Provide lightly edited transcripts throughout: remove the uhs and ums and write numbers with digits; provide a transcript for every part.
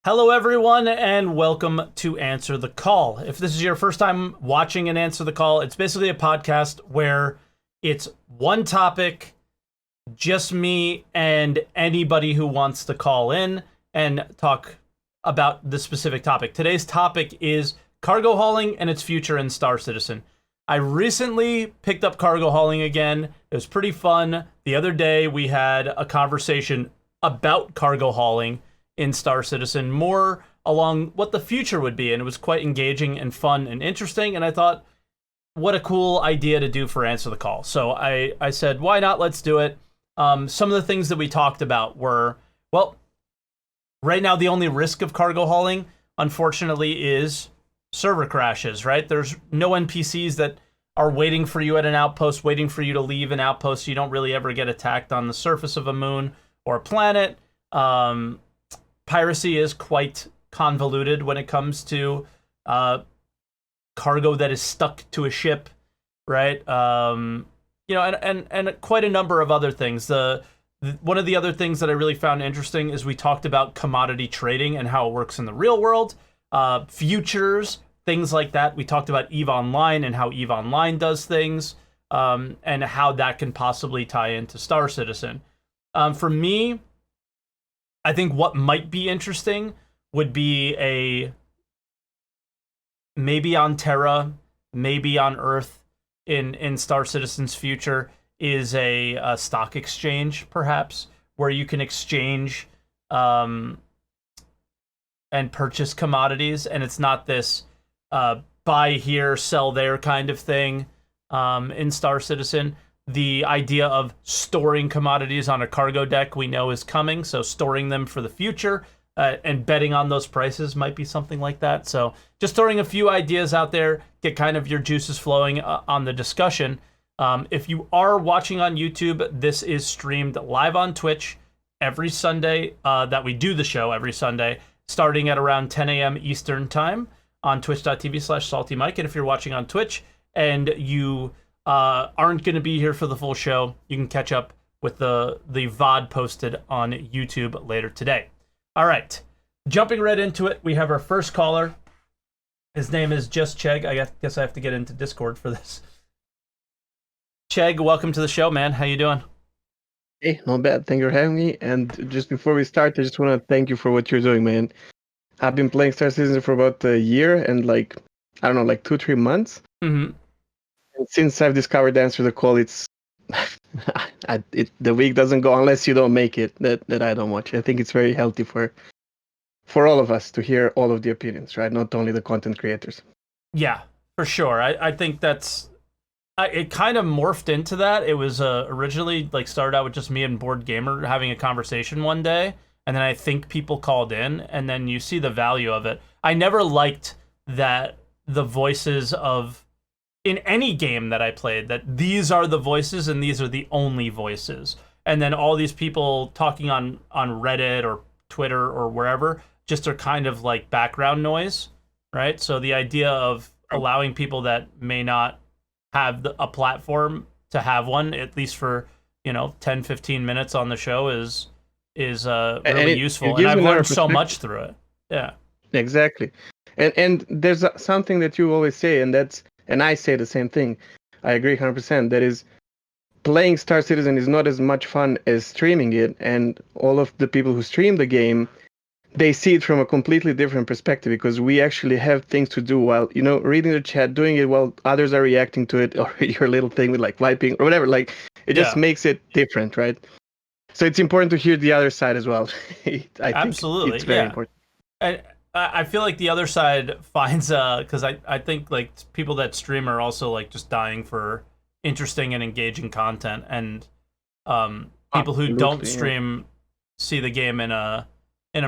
Hello, everyone, and welcome to Answer the Call. If this is your first time watching and Answer the Call, it's basically a podcast where it's one topic, just me and anybody who wants to call in and talk about the specific topic. Today's topic is cargo hauling and its future in Star Citizen. I recently picked up cargo hauling again. It was pretty fun. The other day, we had a conversation about cargo hauling in Star Citizen, more along what the future would be, and it was quite engaging and fun and interesting, and I thought, what a cool idea to do for Answer the Call. So I said, why not? Let's do it. Some of the things that we talked about were, well, right now the only risk of cargo hauling, unfortunately, is server crashes, right? There's no NPCs that are waiting for you at an outpost, waiting for you to leave an outpost. You don't really ever get attacked on the surface of a moon or a planet. Piracy is quite convoluted when it comes to cargo that is stuck to a ship, right? And quite a number of other things. One of the other things that I really found interesting is we talked about commodity trading and how it works in the real world, futures, things like that. We talked about EVE Online and how EVE Online does things, and how that can possibly tie into Star Citizen. For me, I think what might be interesting would be maybe on Terra, maybe on Earth in Star Citizen's future is a stock exchange, perhaps, where you can exchange and purchase commodities, and it's not this buy here, sell there kind of thing in Star Citizen. The idea of storing commodities on a cargo deck we know is coming, so storing them for the future and betting on those prices might be something like that. So just throwing a few ideas out there, get kind of your juices flowing on the discussion. If you are watching on YouTube, this is streamed live on Twitch every Sunday that we do the show every Sunday, starting at around 10 a.m. Eastern time on twitch.tv/SaltEMike. And if you're watching on Twitch and you aren't going to be here for the full show, you can catch up with the VOD posted on YouTube later today. All right, jumping right into it, we have our first caller. His name is Just Chegg. I guess I have to get into Discord for this. Chegg, welcome to the show, man. How you doing? Hey, not bad. Thank you for having me. And just before we start, I just want to thank you for what you're doing, man. I've been playing Star Citizen for about a year and like 2-3 months. Mm-hmm. And since I've discovered Answer the Call, it's the week doesn't go unless you don't make it that I don't watch. I think it's very healthy for all of us to hear all of the opinions, right? Not only the content creators. Yeah, for sure. I think that's it kind of morphed into that. It was originally started out with just me and Board Gamer having a conversation one day, and then I think people called in, and then you see the value of it. I never liked that the voices of in any game that I played, that these are the voices and these are the only voices. And then all these people talking on Reddit or Twitter or wherever just are kind of like background noise, right? So the idea of allowing people that may not have a platform to have one, at least for 10, 15 minutes on the show is really useful. And I've learned so much through it. Yeah. Exactly. And there's something that you always say, and I say the same thing. I agree 100%. That is, playing Star Citizen is not as much fun as streaming it. And all of the people who stream the game, they see it from a completely different perspective because we actually have things to do while, reading the chat, doing it while others are reacting to it, or your little thing with like wiping or whatever. Like, it just makes it different, right? So it's important to hear the other side as well. Absolutely. Think it's very important. I feel like the other side finds because I think like people that stream are also like just dying for interesting and engaging content, and people who don't stream see the game in a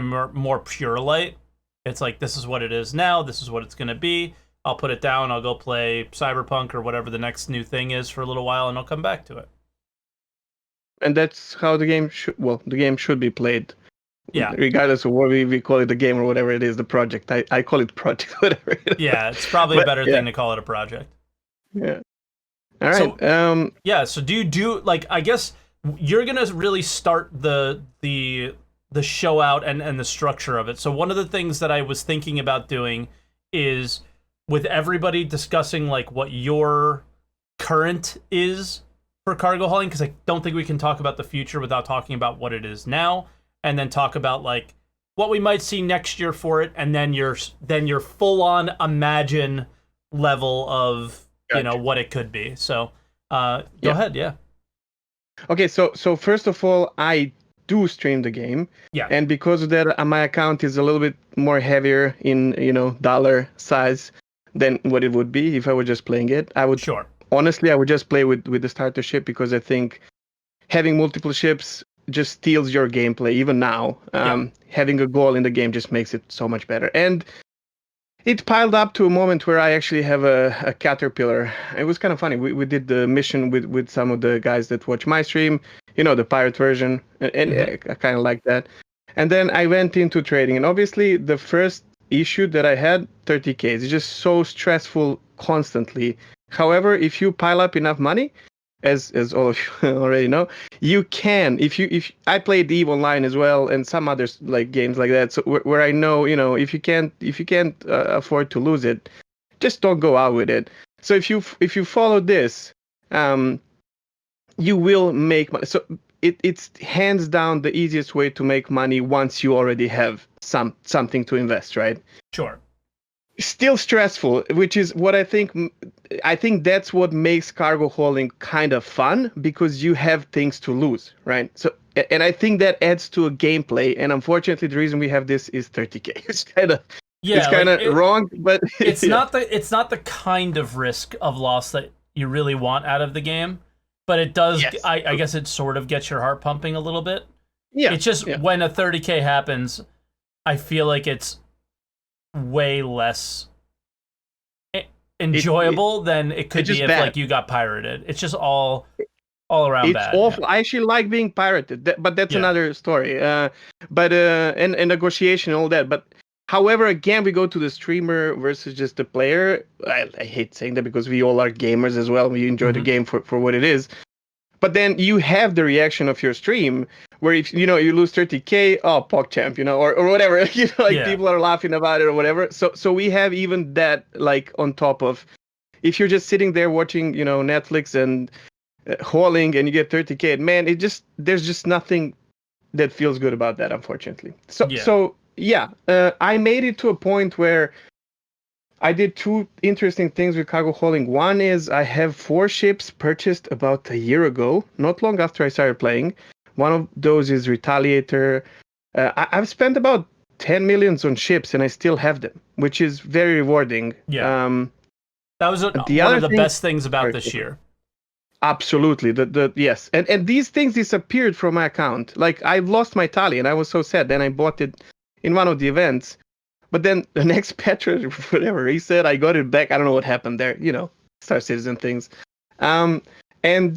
more pure light. It's like, this is what it is now, this is what it's going to be. I'll put it down, I'll go play Cyberpunk or whatever the next new thing is for a little while, and I'll come back to it. And that's how the game should be played. Yeah. Regardless of what we call it, the game or whatever it is, the project. I call it project, whatever it is. Yeah, it's probably a better thing to call it a project. Yeah. All right. So do you do, like, I guess you're going to really start the the show out and the structure of it. So one of the things that I was thinking about doing is with everybody discussing like what your current is for cargo hauling, because I don't think we can talk about the future without talking about what it is now, and then talk about like what we might see next year for it, and then your full on imagine level of what it could be. So go ahead, yeah. Okay, so first of all, I do stream the game, and because of that, my account is a little bit more heavier in dollar size than what it would be if I were just playing it. I would honestly, I would just play with the starter ship, because I think having multiple ships just steals your gameplay. Even now, having a goal in the game just makes it so much better. And it piled up to a moment where I actually have a caterpillar. It was kind of funny. We did the mission with some of the guys that watch my stream, the pirate version, and I kind of like that. And then I went into trading, and obviously the first issue that I had, 30K, it's just so stressful constantly. However, if you pile up enough money, as all of you already know, you can. If I played EVE Online as well, and some other like games like that, so where I know, if you can't afford to lose it, just don't go out with it. So if you follow this, you will make money. So it's hands down the easiest way to make money once you already have something to invest, right? Sure. Still stressful, which is what I think that's what makes cargo hauling kind of fun, because you have things to lose, right? So, and I think that adds to a gameplay, and unfortunately the reason we have this is 30K. It's kind of wrong, but it's not the kind of risk of loss that you really want out of the game, but it does. Yes. I guess it sort of gets your heart pumping a little bit. Yeah. It's just when a 30K happens, I feel like it's way less enjoyable than it could be if like you got pirated. It's just all around bad. It's awful. I actually like being pirated, but that's another story. But and negotiation and all that. But however, again, we go to the streamer versus just the player. I hate saying that, because we all are gamers as well. We enjoy the game for what it is. But then you have the reaction of your stream, where if you lose 30K, oh, PogChamp, or whatever, people are laughing about it or whatever. So we have even that, like, on top of, if you're just sitting there watching Netflix and hauling and you get 30K, man, there's just nothing that feels good about that, unfortunately. So I made it to a point where I did two interesting things with cargo hauling. One is I have 4 ships purchased about a year ago, not long after I started playing. One of those is Retaliator. I've spent about 10 millions on ships, and I still have them, which is very rewarding. Yeah. That was one of the best things about this year. Absolutely. Yes. And these things disappeared from my account. Like, I've lost my tally, and I was so sad. Then I bought it in one of the events. But then the next patch, whatever, he said, I got it back. I don't know what happened there, Star Citizen things. And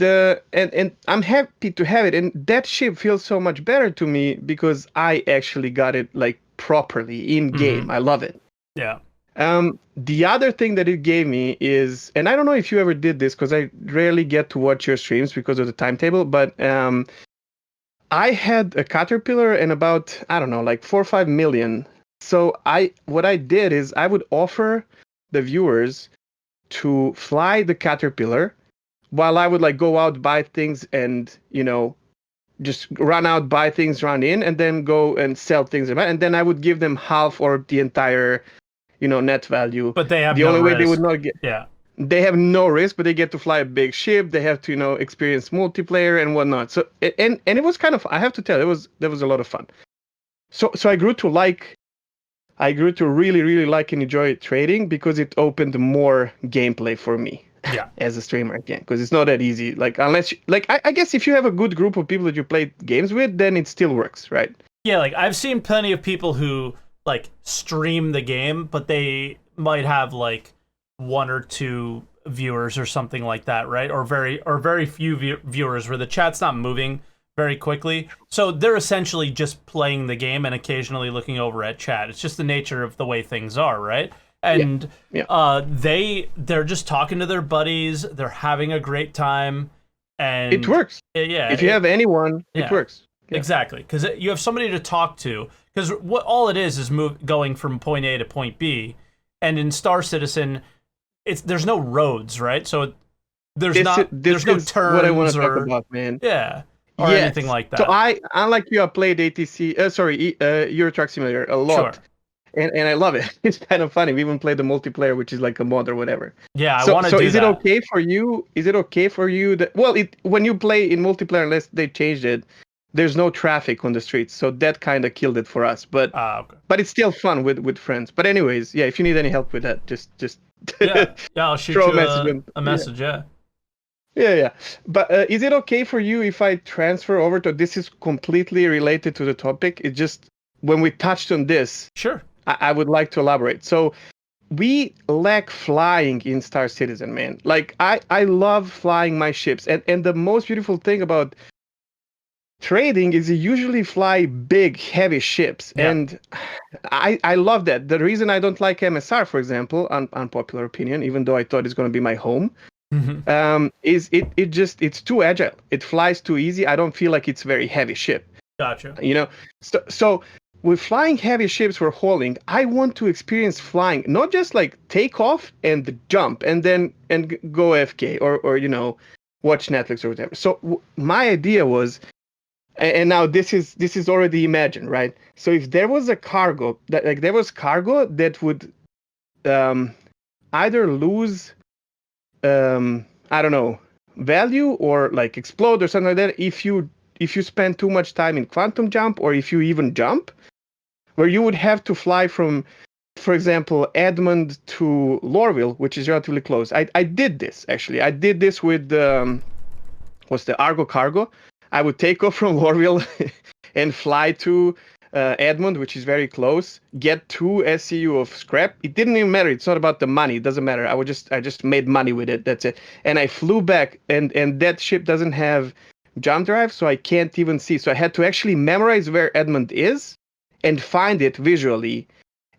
I'm happy to have it. And that ship feels so much better to me because I actually got it like properly in game. I love it. Yeah. The other thing that it gave me is, and I don't know if you ever did this because I rarely get to watch your streams because of the timetable, but I had a Caterpillar and about, I don't know, like 4 or 5 million. So what I did is I would offer the viewers to fly the Caterpillar while I would like go out, buy things, and just run out, buy things, run in, and then go and sell things. And then I would give them half or the entire net value. But they have the only way they would not get. Yeah. They have no risk, but they get to fly a big ship. They have to experience multiplayer and whatnot. So and it was kind of, I have to tell, there was a lot of fun. So I grew to really, really like and enjoy trading because it opened more gameplay for me as a streamer again. Because it's not that easy. Like, unless, I guess if you have a good group of people that you play games with, then it still works, right? Yeah, like, I've seen plenty of people who, like, stream the game, but they might have, like, 1 or 2 viewers or something like that, right? Or very few viewers where the chat's not moving very quickly. So they're essentially just playing the game and occasionally looking over at chat. It's just the nature of the way things are, right? And they're just talking to their buddies. They're having a great time, and it works. Yeah, if you have anyone, it works. Exactly, because you have somebody to talk to. Because what all it is going from point A to point B, and in Star Citizen, there's no roads, right? So there's no turns what I want to or talk about, man. or anything like that. So unlike you, I played Euro Truck Simulator a lot. Sure. And I love it. It's kind of funny. We even played the multiplayer, which is like a mod or whatever. Yeah, I want to do that. So is it okay for you? Is it okay for you that when you play in multiplayer, unless they changed it, there's no traffic on the streets, so that kind of killed it for us. But but it's still fun with friends. But anyways, yeah. If you need any help with that, just I'll shoot you a message. Yeah. But is it okay for you if I transfer over to this? Is completely related to the topic. It's just when we touched on this. Sure. I would like to elaborate. So we lack flying in Star Citizen, man. Like I love flying my ships. And the most beautiful thing about trading is you usually fly big, heavy ships. Yeah. And I love that. The reason I don't like MSR, for example, unpopular opinion, even though I thought it's going to be my home, is it's too agile. It flies too easy. I don't feel like it's a very heavy ship. Gotcha. So with flying heavy ships we're hauling, I want to experience flying, not just like take off and jump and go FK or watch Netflix or whatever. So my idea was, and now this is already imagined, right? So if there was a cargo that would either lose I don't know, value or like explode or something like that if you spend too much time in quantum jump or if you even jump, where you would have to fly from, for example, Edmond to Lorville, which is relatively close. I did this, actually. I did this with what's the Argo Cargo. I would take off from Lorville and fly to Edmond, which is very close, get 2 SCU of scrap. It didn't even matter. It's not about the money. It doesn't matter. I just made money with it. That's it. And I flew back, and that ship doesn't have jump drive, so I can't even see. So I had to actually memorize where Edmond is and find it visually.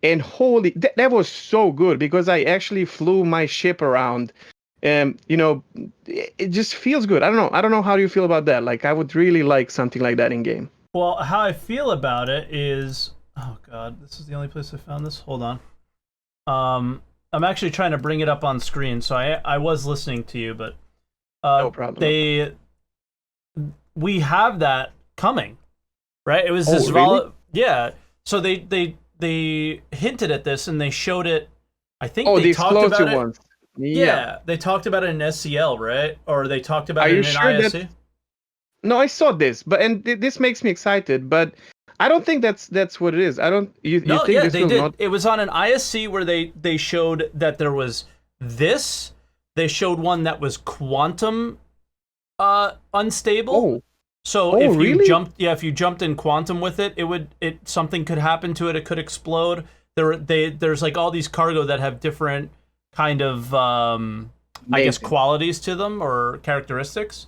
And holy, that was so good because I actually flew my ship around. It just feels good. I don't know how you feel about that. Like, I would really like something like that in game. Well, how I feel about it is, oh god, this is the only place I found this. Hold on. I'm actually trying to bring it up on screen, so I was listening to you, but no problem. We have that coming, right? It was really? Yeah. So they hinted at this and they showed it. I think they talked about it. Ones. Yeah, they talked about it in SCL, right? Or they talked about it in ISC. No, I saw this, and this makes me excited, but I don't think that's what it is. I don't. You think this they will did. Not... It was on an ISC where they showed that there was this. They showed one that was quantum unstable. Oh. So if really? if you jumped in quantum with it, something could happen to it. It could explode. There's like all these cargo that have different kind of I guess qualities to them or characteristics.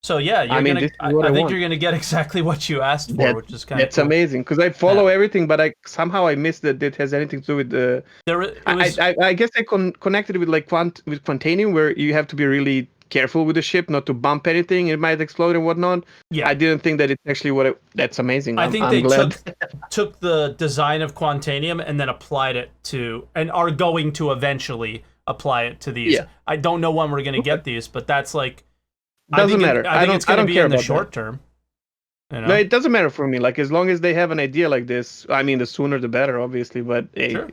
So yeah, I think you're gonna get exactly what you asked for, which is kind of cool. Amazing because I follow everything, but I somehow missed that it has anything to do with the. I guess I connected with like with Quantanium, where you have to be really careful with the ship, not to bump anything; it might explode and whatnot. Yeah, I didn't think that it's actually that's amazing. I think they took the design of Quantanium and then applied it to, and are going to eventually apply it to these. Yeah. I don't know when we're gonna get these, but that's like. Doesn't matter. I think it's going to be in the short term. No, it doesn't matter for me. Like, as long as they have an idea like this, I mean, the sooner the better, obviously. But sure.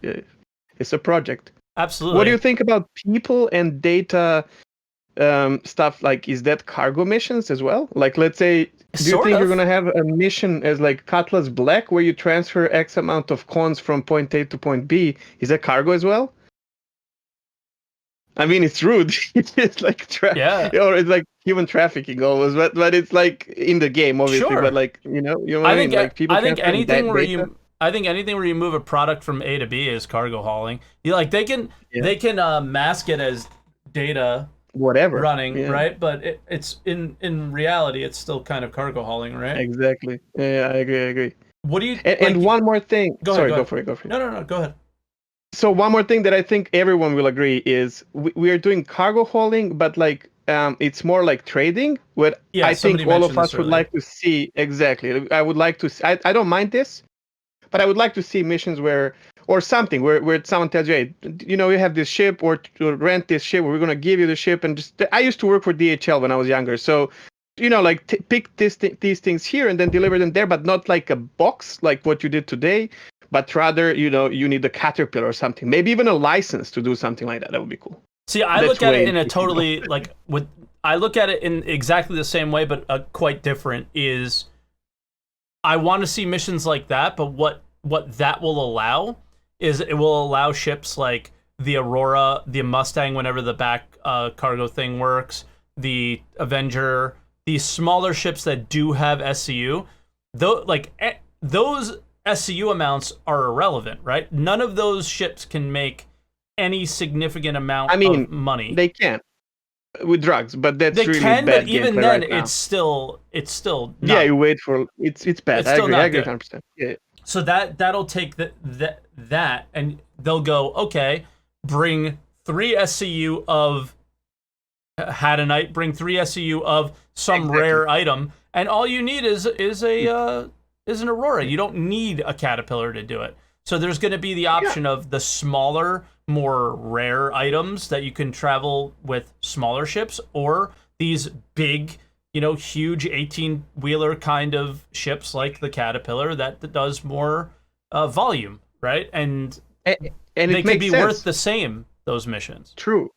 It's a project. Absolutely. What do you think about people and data stuff? Like, is that cargo missions as well? Like, let's say, do you think you're going to have a mission as like Cutlass Black, where you transfer X amount of cons from point A to point B? Is that cargo as well? I mean, it's rude. It's like or it's like human trafficking almost, but it's like in the game, obviously. Sure. But like I think like people. I think anything where you move a product from A to B is cargo hauling. They can mask it as data, whatever running, right? But it's in reality, it's still kind of cargo hauling, right? Exactly. Yeah, I agree. What do you? And one more thing. Go for it. No, go ahead. So one more thing that I think everyone will agree is we are doing cargo hauling, but like it's more like trading. What Yeah, I think somebody all of mentioned us this would earlier. like to see exactly. I would like to. I don't mind this, but I would like to see missions where or something where someone tells you, hey, you know, you have this ship or to rent this ship. We're gonna give you the ship, and just I used to work for DHL when I was younger, so. You know, like pick these things here and then deliver them there, but not like a box like what you did today, but rather, you know, you need a caterpillar or something, maybe even a license to do something like that. That would be cool. See, I That's look at it way in a you know. totally like with. I look at it in exactly the same way, but quite different. Is I want to see missions like that, but what that will allow is it will allow ships like the Aurora, the Mustang, whenever the back cargo thing works, the Avenger, these smaller ships that do have SCU. Though, those SCU amounts are irrelevant, right? None of those ships can make any significant amount I mean, of money. they can with drugs, but that's They really can, but bad even gameplay then, right now. it's still Yeah, not. you wait for it's bad. It's I still agree. I not agree good. 100%. Yeah. So that'll take that, and they'll go, okay, bring 3 SCU of Hadanite, bring 3 SCU of some Exactly. rare item, and all you need is an Aurora. You don't need a Caterpillar to do it. So there's going to be the option of the smaller, more rare items that you can travel with smaller ships, or these big, you know, huge 18-wheeler kind of ships like the Caterpillar that does more volume, right? And And they it could makes be sense. worth the same, those missions. True.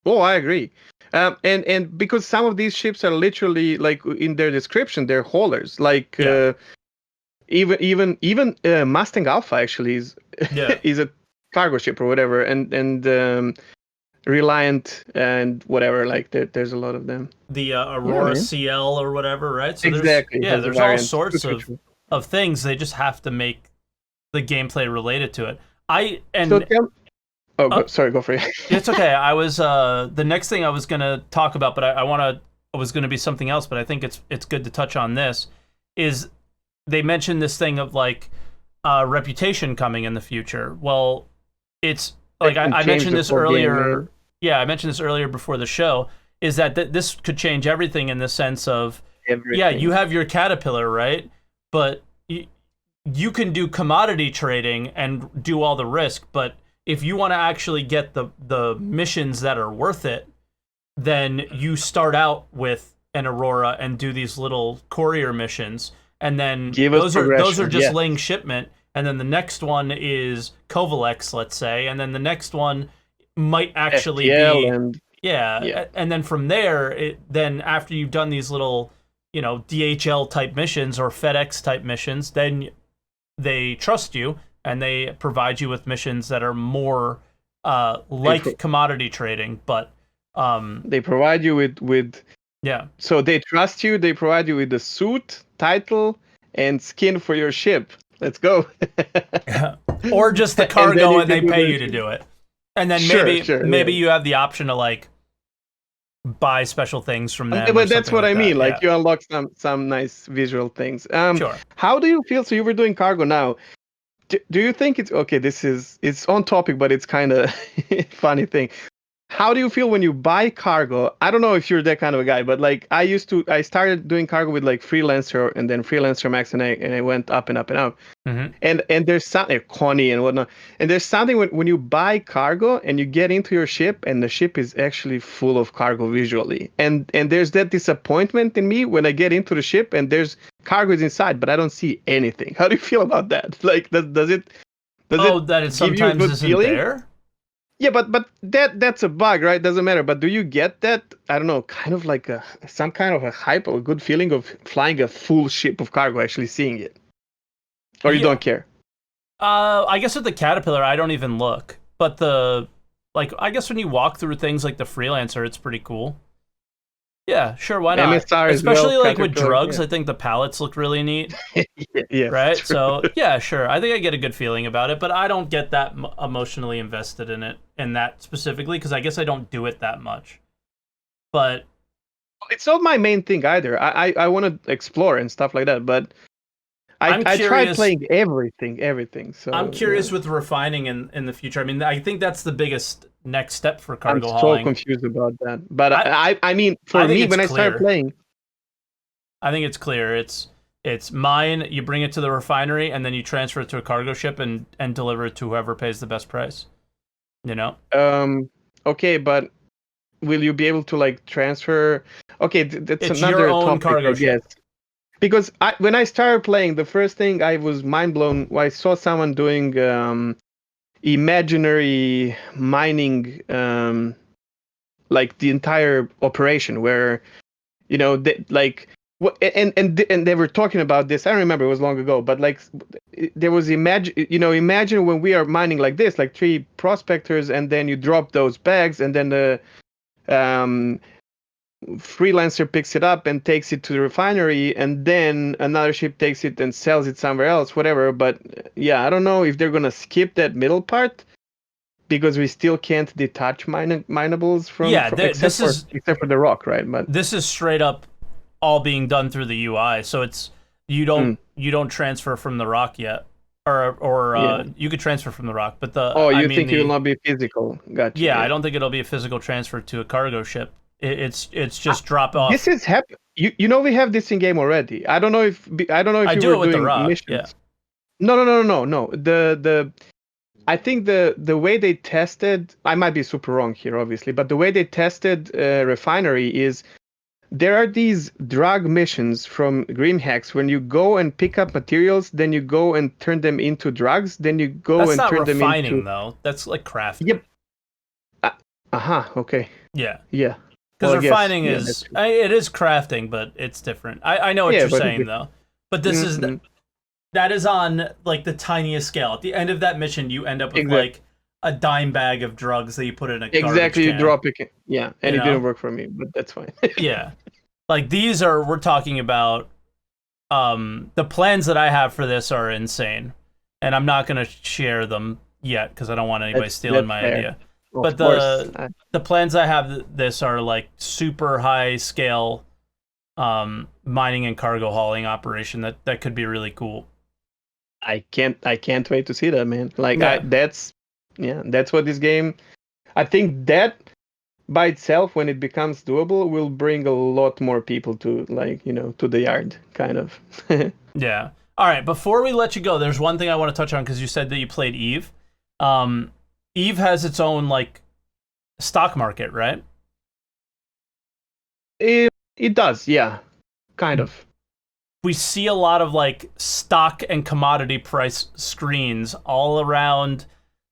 Oh, I agree. And because some of these ships are literally like in their description, they're haulers. Like Yeah. even Mustang Alpha actually is Yeah. is a cargo ship or whatever, and Reliant and whatever. Like there's a lot of them. The Yeah, Aurora man. CL or whatever, right? So Exactly. Has a there's all variant. True, sorts true, true. of things. They just have to make the gameplay related to it. So tell. Oh, uh, sorry. Go for it. it's okay. I was the next thing I was gonna talk about, but it was gonna be something else. But I think it's good to touch on this. Is they mentioned this thing of like reputation coming in the future. Well, it's like I mentioned this earlier. Game, yeah, I mentioned this earlier before the show. Is that this could change everything in the sense of yeah, you have your Caterpillar, right? But you can do commodity trading and do all the risk, but if you want to actually get the missions that are worth it, then you start out with an Aurora and do these little courier missions, and then those are just laying shipment, and then the next one is Kovalex, let's say, and then the next one might actually FTL be and then from there, then after you've done these little, you know, DHL type missions or FedEx type missions, then they trust you and they provide you with missions that are more like commodity trading, but they provide you with yeah. So they trust you. They provide you with the suit, title, and skin for your ship. Let's go. Or just the cargo, and they pay you to do it. And then maybe you have the option to like buy special things from them. But that's what I mean. Like you unlock some nice visual things. Sure. How do you feel? So you were doing cargo now. Do you think it's okay? It's on topic, but it's kind of funny thing. How do you feel when you buy cargo? I don't know if you're that kind of a guy, but like I started doing cargo with like Freelancer and then Freelancer Max, and I went up and up and up. Mm-hmm. And there's something, Connie and whatnot. And there's something when you buy cargo and you get into your ship and the ship is actually full of cargo visually. And there's that disappointment in me when I get into the ship and there's cargo is inside, but I don't see anything. How do you feel about that? Like, does it that it sometimes isn't there? Yeah, but that's a bug, right? Doesn't matter. But do you get that? I don't know, kind of like some kind of a hype or a good feeling of flying a full ship of cargo, actually seeing it, or you don't care? I guess with the Caterpillar, I don't even look. But I guess when you walk through things like the Freelancer, it's pretty cool. Yeah, sure, why not? MSR especially well, like with drugs, I think the pallets look really neat. Yeah, right. So yeah, sure. I think I get a good feeling about it, but I don't get that emotionally invested in that specifically because I guess I don't do it that much. But it's not my main thing either. I want to explore and stuff like that, but I'm I tried curious. playing everything. So I'm curious with refining in the future. I mean, I think that's the biggest next step for I'm cargo so hauling. confused about that. But I I mean, I for think me, it's when I started clear. playing, I think it's clear. It's mine. You bring it to the refinery, and then you transfer it to a cargo ship and deliver it to whoever pays the best price. You know? okay, but will you be able to like transfer? Okay, that's It's your another own topic, cargo I guess. ship. Because when I started playing, the first thing I was mind blown when I saw someone doing imaginary mining, like the entire operation, where they, like what and they were talking about this. I don't remember, it was long ago, but like there was imagine when we are mining like this, like three prospectors, and then you drop those bags, and then the um freelancer picks it up and takes it to the refinery, and then another ship takes it and sells it somewhere else, whatever. But yeah, I don't know if they're gonna skip that middle part because we still can't detach minables Yeah, from this is except for the rock, right? But this is straight up all being done through the UI. So it's you don't transfer from the rock yet, or yeah. you could transfer from the rock, but Oh, I you mean think it will the not be physical? Gotcha. yeah, I Yeah. don't think it'll be a physical transfer to a cargo ship. It's just drop off. This is You know we have this in game already. I don't know if I you do were it with the doing rock. Yeah, missions. No. The I think the way they tested, I might be super wrong here, obviously, but the way they tested refinery is there are these drug missions from Greenhacks when you go and pick up materials, then you go and turn them into drugs, then you go that's and not turn them into. refining though. That's like crafting. Yep. Okay. Yeah. Yeah. Because Well, I guess refining yeah, that's true. it is crafting, but it's different. I know what Yeah, you're but saying though. But this is mm-hmm. that is on like the tiniest scale. At the end of that mission, you end up with Exactly. like a dime bag of drugs that you put in a garbage Exactly, you can. drop it. Yeah, You and it didn't know? work for me, but that's fine. Yeah. Like we're talking about the plans that I have for this are insane. And I'm not gonna share them yet because I don't want anybody stealing That's my fair. idea. Of But course. the plans I have this are like super high scale mining and cargo hauling operation that could be really cool. I can't wait to see that, man. Like Yeah. that's what this game. I think that by itself, when it becomes doable, will bring a lot more people to to the yard, kind of. Yeah. All right. Before we let you go, there's one thing I want to touch on because you said that you played Eve. Eve has its own like stock market, right? It does, yeah, kind of. We see a lot of like stock and commodity price screens all around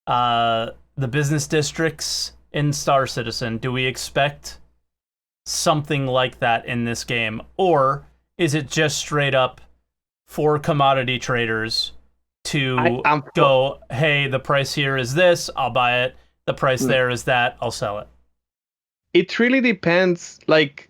the business districts in Star Citizen. Do we expect something like that in this game, or is it just straight up for commodity traders to go, hey, the price here is this, I'll buy it. The price there is that, I'll sell it. It really depends. Like,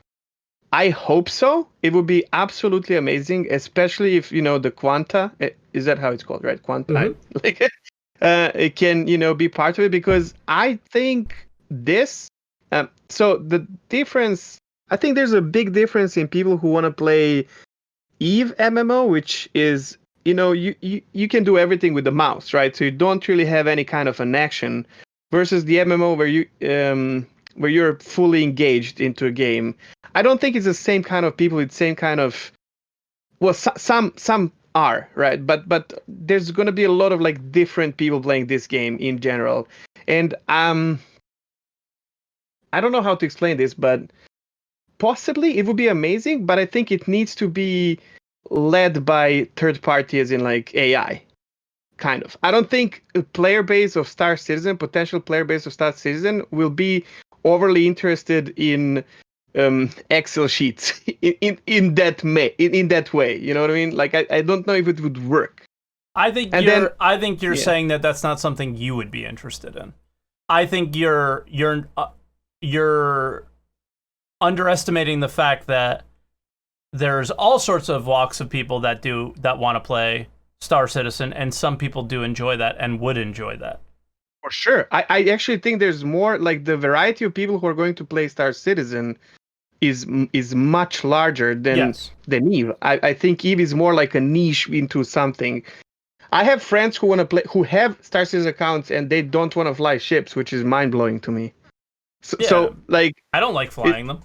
I hope so. It would be absolutely amazing, especially if the Quanta. Is that how it's called, right? Quanta. Mm-hmm. It can be part of it, because I think this. So the difference. I think there's a big difference in people who want to play Eve MMO, which is you can do everything with the mouse, right? So you don't really have any kind of an action, versus the MMO where you're fully engaged into a game. I don't think it's the same kind of people with same kind of. Well, some are, right, but there's gonna be a lot of like different people playing this game in general, and I don't know how to explain this, but possibly it would be amazing. But I think it needs to be led by third parties in like AI. Kind of. I don't think a player base of Star Citizen, potential player base of Star Citizen, will be overly interested in Excel sheets in that way. You know what I mean? Like I don't know if it would work. I think you're saying that that's not something you would be interested in. I think you're underestimating the fact that there's all sorts of walks of people that want to play Star Citizen, and some people do enjoy that and would enjoy that. For sure. I actually think there's more, like, the variety of people who are going to play Star Citizen is much larger than Eve. I think Eve is more like a niche into something. I have friends who want to play, who have Star Citizen accounts, and they don't want to fly ships, which is mind blowing to me. So like, I don't like flying them.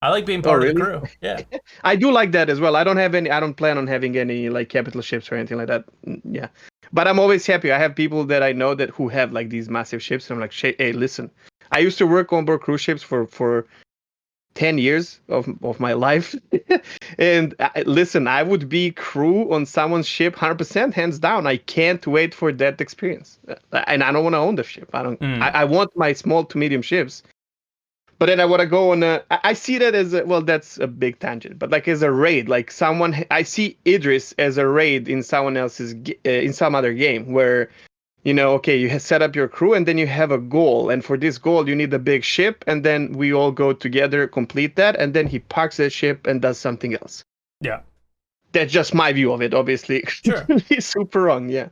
I like being Oh, part of really? the crew. Yeah. I do like that as well. I don't plan on having any like capital ships or anything like that. Yeah. But I'm always happy. I have people that I know that who have like these massive ships, and I'm like, hey, listen. I used to work on board cruise ships for 10 years of my life. And listen, I would be crew on someone's ship 100%, hands down. I can't wait for that experience. And I don't want to own the ship. I want my small to medium ships. But then I want to go on I see that as well, that's a big tangent, but like as a raid, like I see Idris as a raid in someone else's, in some other game where, okay, you set up your crew and then you have a goal. And for this goal, you need a big ship. And then we all go together, complete that. And then he parks the ship and does something else. Yeah. That's just my view of it, obviously. Sure. He's super wrong. Yeah.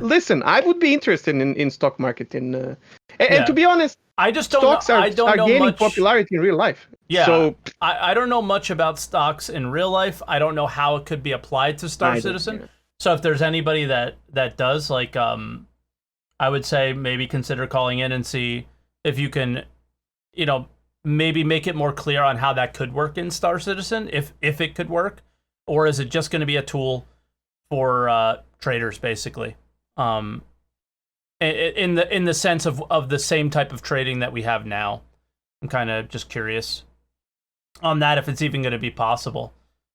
Listen, I would be interested in stock market and to be honest, I just don't stocks know, are gaining popularity in real life. Yeah. So I don't know much about stocks in real life. I don't know how it could be applied to Star Citizen. So if there's anybody that does, like, I would say maybe consider calling in and see if you can, maybe make it more clear on how that could work in Star Citizen, if it could work, or is it just going to be a tool for traders, basically? In the sense of the same type of trading that we have now. I'm kind of just curious on that, if it's even going to be possible.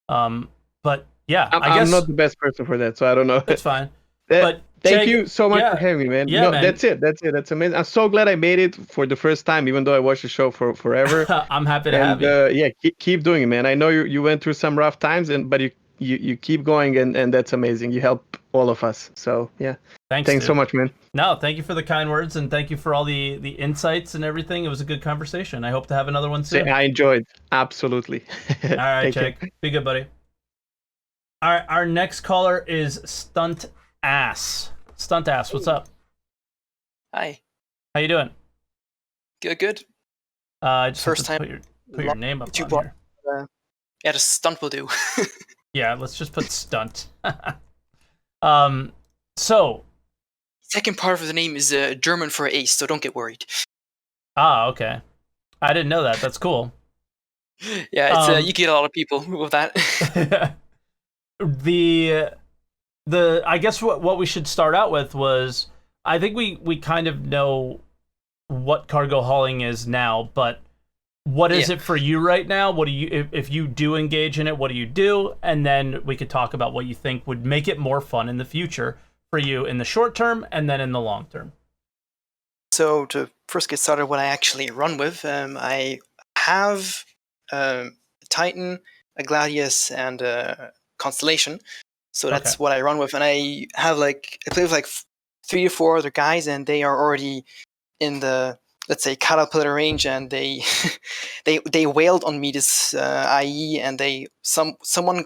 But yeah, I guess I'm not the best person for that, so I don't know. It's fine. But thank you so much for having me, man. Yeah, man. That's it. That's amazing. I'm so glad I made it for the first time, even though I watched the show for forever. I'm happy to have you. Yeah, keep doing it, man. I know you went through some rough times, but you keep going, and that's amazing. You help all of us. So yeah. Thanks so much, man. No, thank you for the kind words, and thank you for all the insights and everything. It was a good conversation. I hope to have another one soon. I enjoyed. Absolutely. All right, Jake. Be good, buddy. All right, our next caller is Stunt Ass. Stunt Ass, what's up? Hi. How you doing? Good. I just first time put your name up on here. Yeah, the stunt will do. Yeah, let's just put Stunt. So. Second part of the name is German for ace, so don't get worried. Ah, okay. I didn't know that. That's cool. Yeah, it's you get a lot of people with that. I guess what we should start out with was, I think we kind of know what cargo hauling is now, but what is it for you right now? What do you, if you do engage in it, what do you do? And then we could talk about what you think would make it more fun in the future for you in the short term and then in the long term. So to first get started, what I actually run with, I have a Titan, a Gladius, and a Constellation. So that's what I run with, and I play with like 3 or 4 other guys, and they are already in the, let's say, caterpillar range, and they they wailed on me this IE, and someone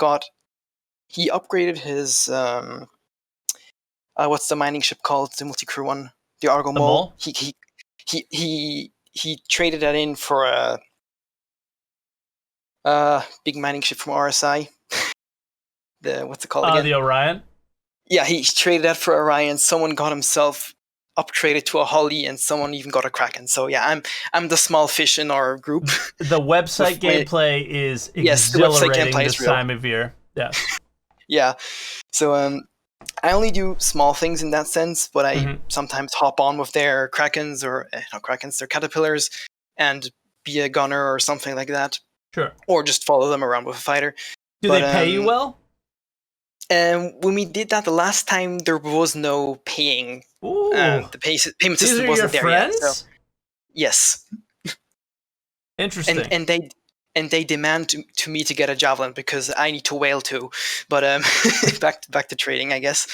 he upgraded his what's the mining ship called, the multi-crew one, the Argo Mole. He traded that in for a big mining ship from RSI. What's it called again? The Orion? Yeah, he traded that for Orion. Someone got himself upgraded to a Holly, and someone even got a Kraken. So yeah, I'm the small fish in our group. The website gameplay is exhilarating this time of year. Yeah. Yeah. So I only do small things in that sense, but I sometimes hop on with their Krakens, or not Krakens, their Caterpillars, and be a gunner or something like that. Sure. Or just follow them around with a fighter. Do they pay you well? And when we did that the last time, there was no paying. The payment system wasn't there yet. So, yes. Interesting. And they demand to me to get a javelin because I need to whale too. But back to trading, I guess.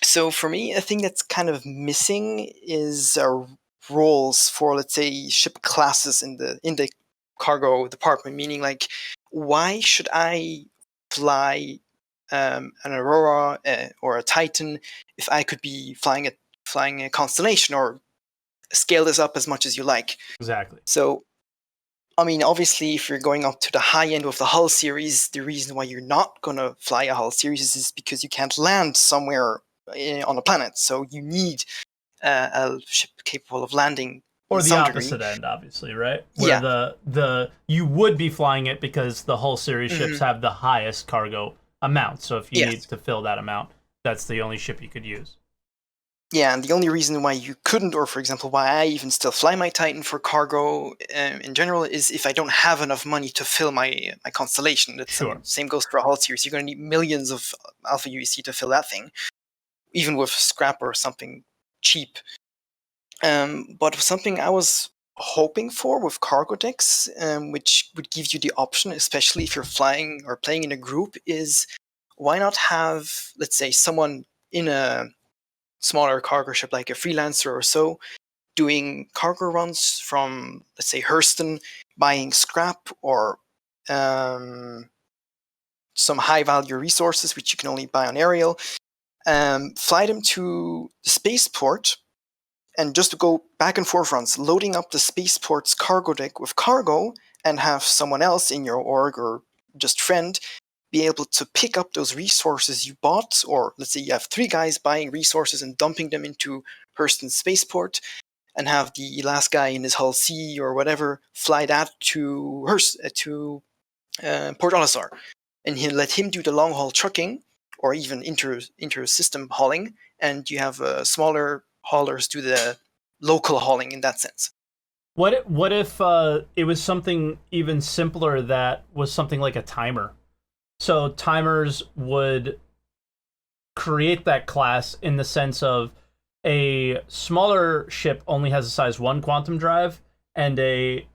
So for me, a thing that's kind of missing is roles for, let's say, ship classes in the cargo department. Meaning, like, why should I fly an Aurora or a Titan if I could be flying a Constellation, or scale this up as much as you like? Exactly. So I mean, obviously, if you're going up to the high end of the hull series, the reason why you're not going to fly a hull series is because you can't land somewhere on a planet. So you need a ship capable of landing in Or the some degree. opposite end, obviously, right? Where Yeah. the you would be flying it because the hull series ships Mhm. have the highest cargo amount. So if you Yes. need to fill that amount, that's the only ship you could use. Yeah, and the only reason why you couldn't, or for example, why I even still fly my Titan for cargo in general, is if I don't have enough money to fill my constellation. That's, I Sure. mean, same goes for a hull series. You're going to need millions of Alpha UEC to fill that thing, even with scrap or something cheap. But something I was hoping for with cargo decks, which would give you the option, especially if you're flying or playing in a group, is why not have, let's say, someone in a smaller cargo ship like a freelancer or so doing cargo runs from, let's say, Hurston, buying scrap or some high value resources which you can only buy on aerial, fly them to the spaceport and just go back and forth runs, loading up the spaceport's cargo deck with cargo, and have someone else in your org or just friend be able to pick up those resources you bought, or let's say you have 3 guys buying resources and dumping them into Hurston's spaceport, and have the last guy in his hull C or whatever fly that to Port Olisar, and let him do the long haul trucking or even inter system hauling, and you have smaller haulers do the local hauling in that sense. What if it was something even simpler that was something like a timer? So timers would create that class in the sense of a smaller ship only has a size 1 quantum drive, and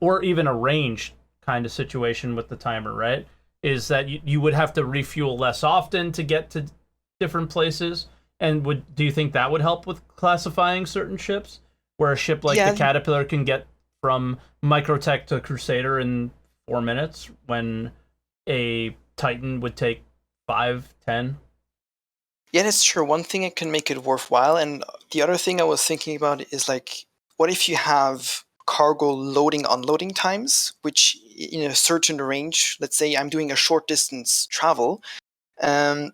or even a range kind of situation with the timer, right? Is that you would have to refuel less often to get to different places. And do you think that would help with classifying certain ships, where a ship like the Yeah, Caterpillar can get from Microtech to Crusader in 4 minutes when a Titan would take 5, 10? yeah, that's true. One thing that can make it worthwhile, and the other thing I was thinking about is like, what if you have cargo loading unloading times, which in a certain range, let's say I'm doing a short distance travel, um,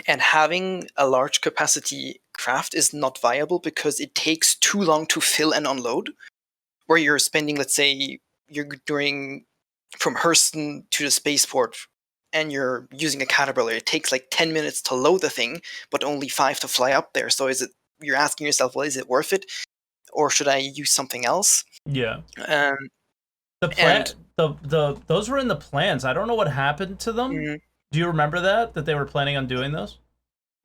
and having a large capacity craft is not viable because it takes too long to fill and unload. Where you're spending, let's say, you're doing from Hurston to the spaceport and you're using a Caterpillar, it takes like 10 minutes to load the thing, but only 5 to fly up there. So you're asking yourself, well, is it worth it? Or should I use something else? Yeah. Um, The and plan, those were in the plans. I don't know what happened to them. mm, Do you remember that they were planning on doing those?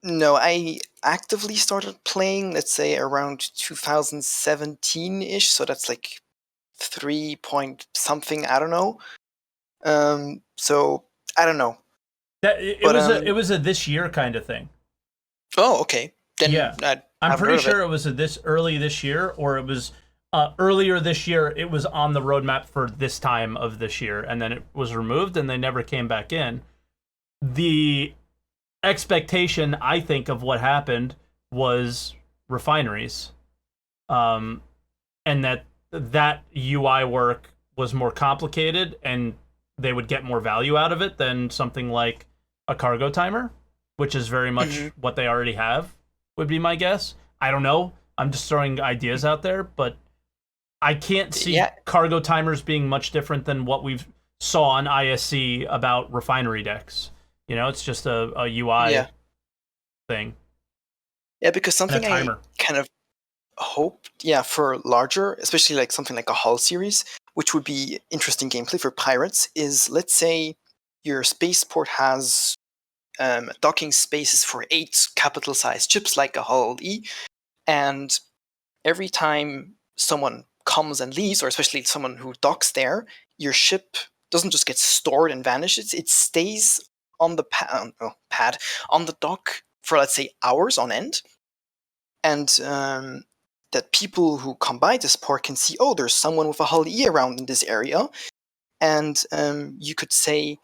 no, I actively started playing, let's say, around 2017-ish. So that's like 3 point something, I don't know. So I don't know. That it But was a this year kind of thing. oh, okay. Then Yeah, I I'm haven't heard pretty of it. sure it was this early this year, or it was earlier this year. It was on the roadmap for this time of this year, and then it was removed, and they never came back in. The expectation, I think, of what happened was refineries, um, and that UI work was more complicated, and they would get more value out of it than something like a cargo timer, which is very much Mhm. what they already have, would be my guess. I don't know. I'm just throwing ideas out there, but I can't see Yeah, cargo timers being much different than what we've saw on ISC about refinery decks. It's just a yeah, UI thing yeah. Because and a something I timer. kind of hoped, yeah, for larger, especially like something like a hull series, which would be interesting gameplay for pirates, is let's say your spaceport has docking spaces for 8 capital-sized ships like a hull E, and every time someone comes and leaves, or especially someone who docks there, your ship doesn't just get stored and vanishes; it stays on the pad on the dock for, let's say, hours on end, and that people who come by this port can see, oh, there's someone with a hull E around in this area, and you could say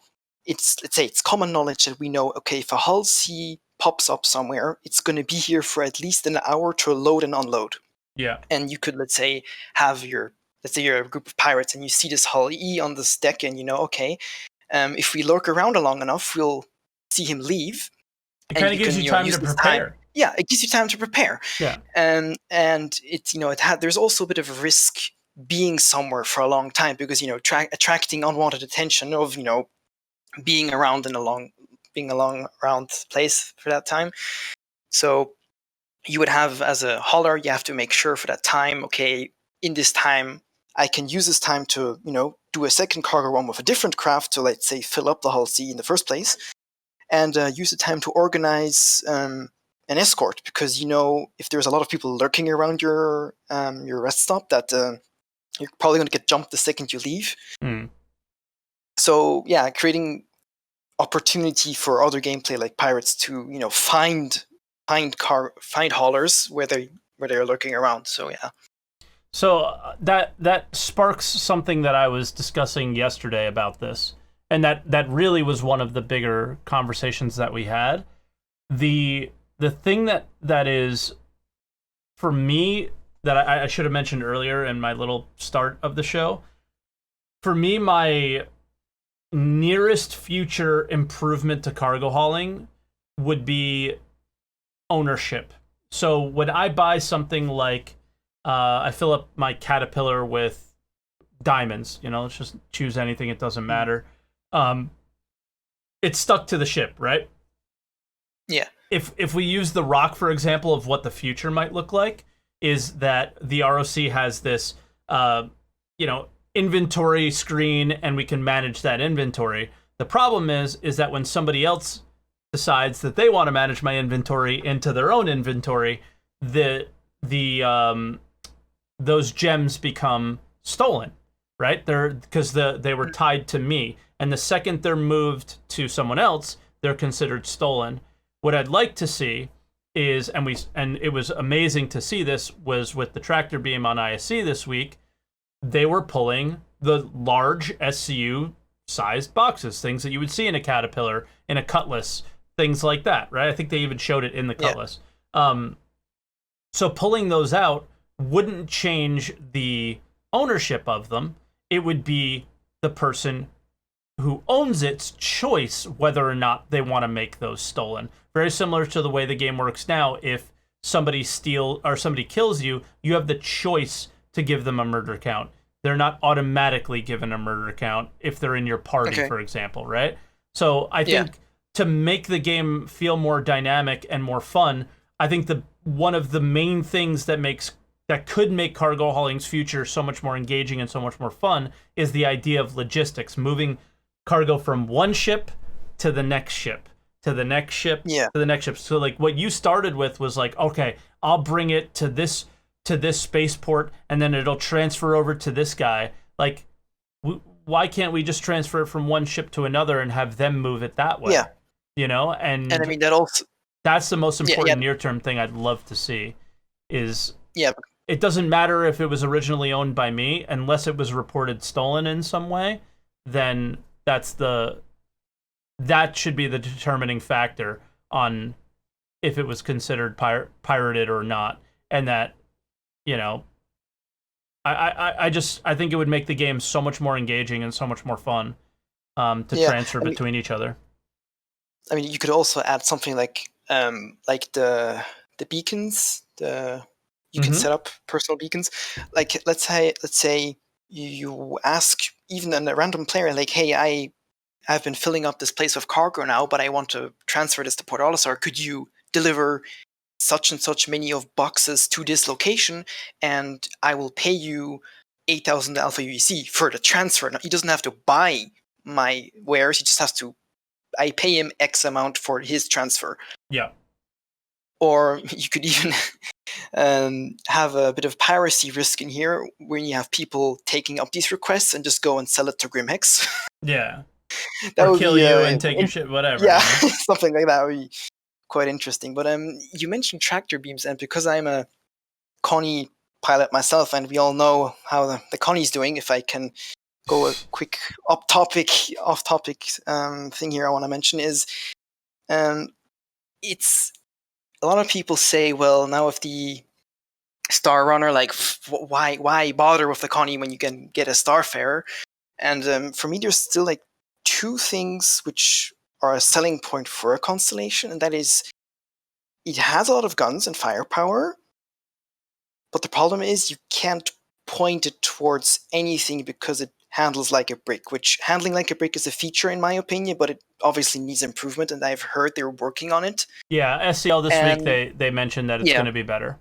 let's say it's common knowledge that we know, okay, if a hull C pops up somewhere, it's going to be here for at least an hour to load and unload. Yeah. And you could, let's say, have your let's say you're a group of pirates and you see this hull E on this deck, and okay, if we lurk around long enough, we'll see him leave. It kind of gives you time to prepare. Yeah, it gives you time to prepare. Yeah. And it's there's also a bit of a risk being somewhere for a long time, because attracting unwanted attention of being around being a long around place for that time. So you would have, as a hauler, you have to make sure for that time, okay, in this time I can use this time to do a second cargo run with a different craft to, let's say, fill up the hull C in the first place, and use the time to organize an escort, because if there's a lot of people lurking around your rest stop, that you're probably going to get jumped the second you leave. So yeah, creating opportunity for other gameplay like pirates to find haulers where they're lurking around. So yeah. So that sparks something that I was discussing yesterday about this, and that really was one of the bigger conversations that we had. The thing that is, for me, that I should have mentioned earlier in my little start of the show, for me, my nearest future improvement to cargo hauling would be ownership. So when I buy something like, I fill up my Caterpillar with diamonds, let's just choose anything, it doesn't matter. It's stuck to the ship, right? Yeah. If we use the rock, for example, of what the future might look like, is that the ROC has this, inventory screen, and we can manage that inventory. The problem is that when somebody else decides that they want to manage my inventory into their own inventory, those gems become stolen, right? Because they were tied to me, and the second they're moved to someone else, they're considered stolen. What I'd like to see is, and it was amazing to see this, was with the tractor beam on ISC this week, they were pulling the large SCU sized boxes, things that you would see in a Caterpillar, in a Cutlass, things like that, right? I think they even showed it in the Cutlass. Yeah. So pulling those out wouldn't change the ownership of them. It would be the person who owns its choice whether or not they want to make those stolen. Very similar to the way the game works now. If somebody kills you, you have the choice to give them a murder count. They're not automatically given a murder count if they're in your party, for example, right? So I think to make the game feel more dynamic and more fun, I think one of the main things that could make cargo hauling's future so much more engaging and so much more fun is the idea of logistics, moving cargo from one ship to the next ship, to the next ship, to the next ship. So like what you started with was like, okay, I'll bring it to this spaceport, and then it'll transfer over to this guy. Like, why can't we just transfer it from one ship to another and have them move it that way? Yeah. And I mean, that's the most important near-term thing I'd love to see is it doesn't matter if it was originally owned by me, unless it was reported stolen in some way, then that should be the determining factor on if it was considered pirated or not. And that, I think it would make the game so much more engaging and so much more fun to transfer between each other. I mean, you could also add something like the beacons. You can set up personal beacons. Like let's say you ask even a random player, like, hey, I've been filling up this place with cargo now, but I want to transfer this to Port Olisar. Could you deliver such and such many of boxes to this location, and I will pay you 8,000 alpha UEC for the transfer. Now, he doesn't have to buy my wares, he just has to, I pay him X amount for his transfer. Yeah. Or you could even have a bit of piracy risk in here, when you have people taking up these requests and just go and sell it to Grimhex. Yeah. That or would kill be, you and take your shit, whatever. Yeah, something like that would be quite interesting. But you mentioned tractor beams, and because I'm a Connie pilot myself, and we all know how the Connie's doing, if I can go a quick off-topic thing here I want to mention is, it's a lot of people say, well, now if the Star Runner, like why bother with the Connie when you can get a Starfarer? And for me, there's still like two things which are a selling point for a constellation, and that is it has a lot of guns and firepower, but the problem is you can't point it towards anything because it handles like a brick, which handling like a brick is a feature in my opinion, but it obviously needs improvement, and I've heard they're working on it. Yeah, SCL this And week they mentioned that it's going to be better.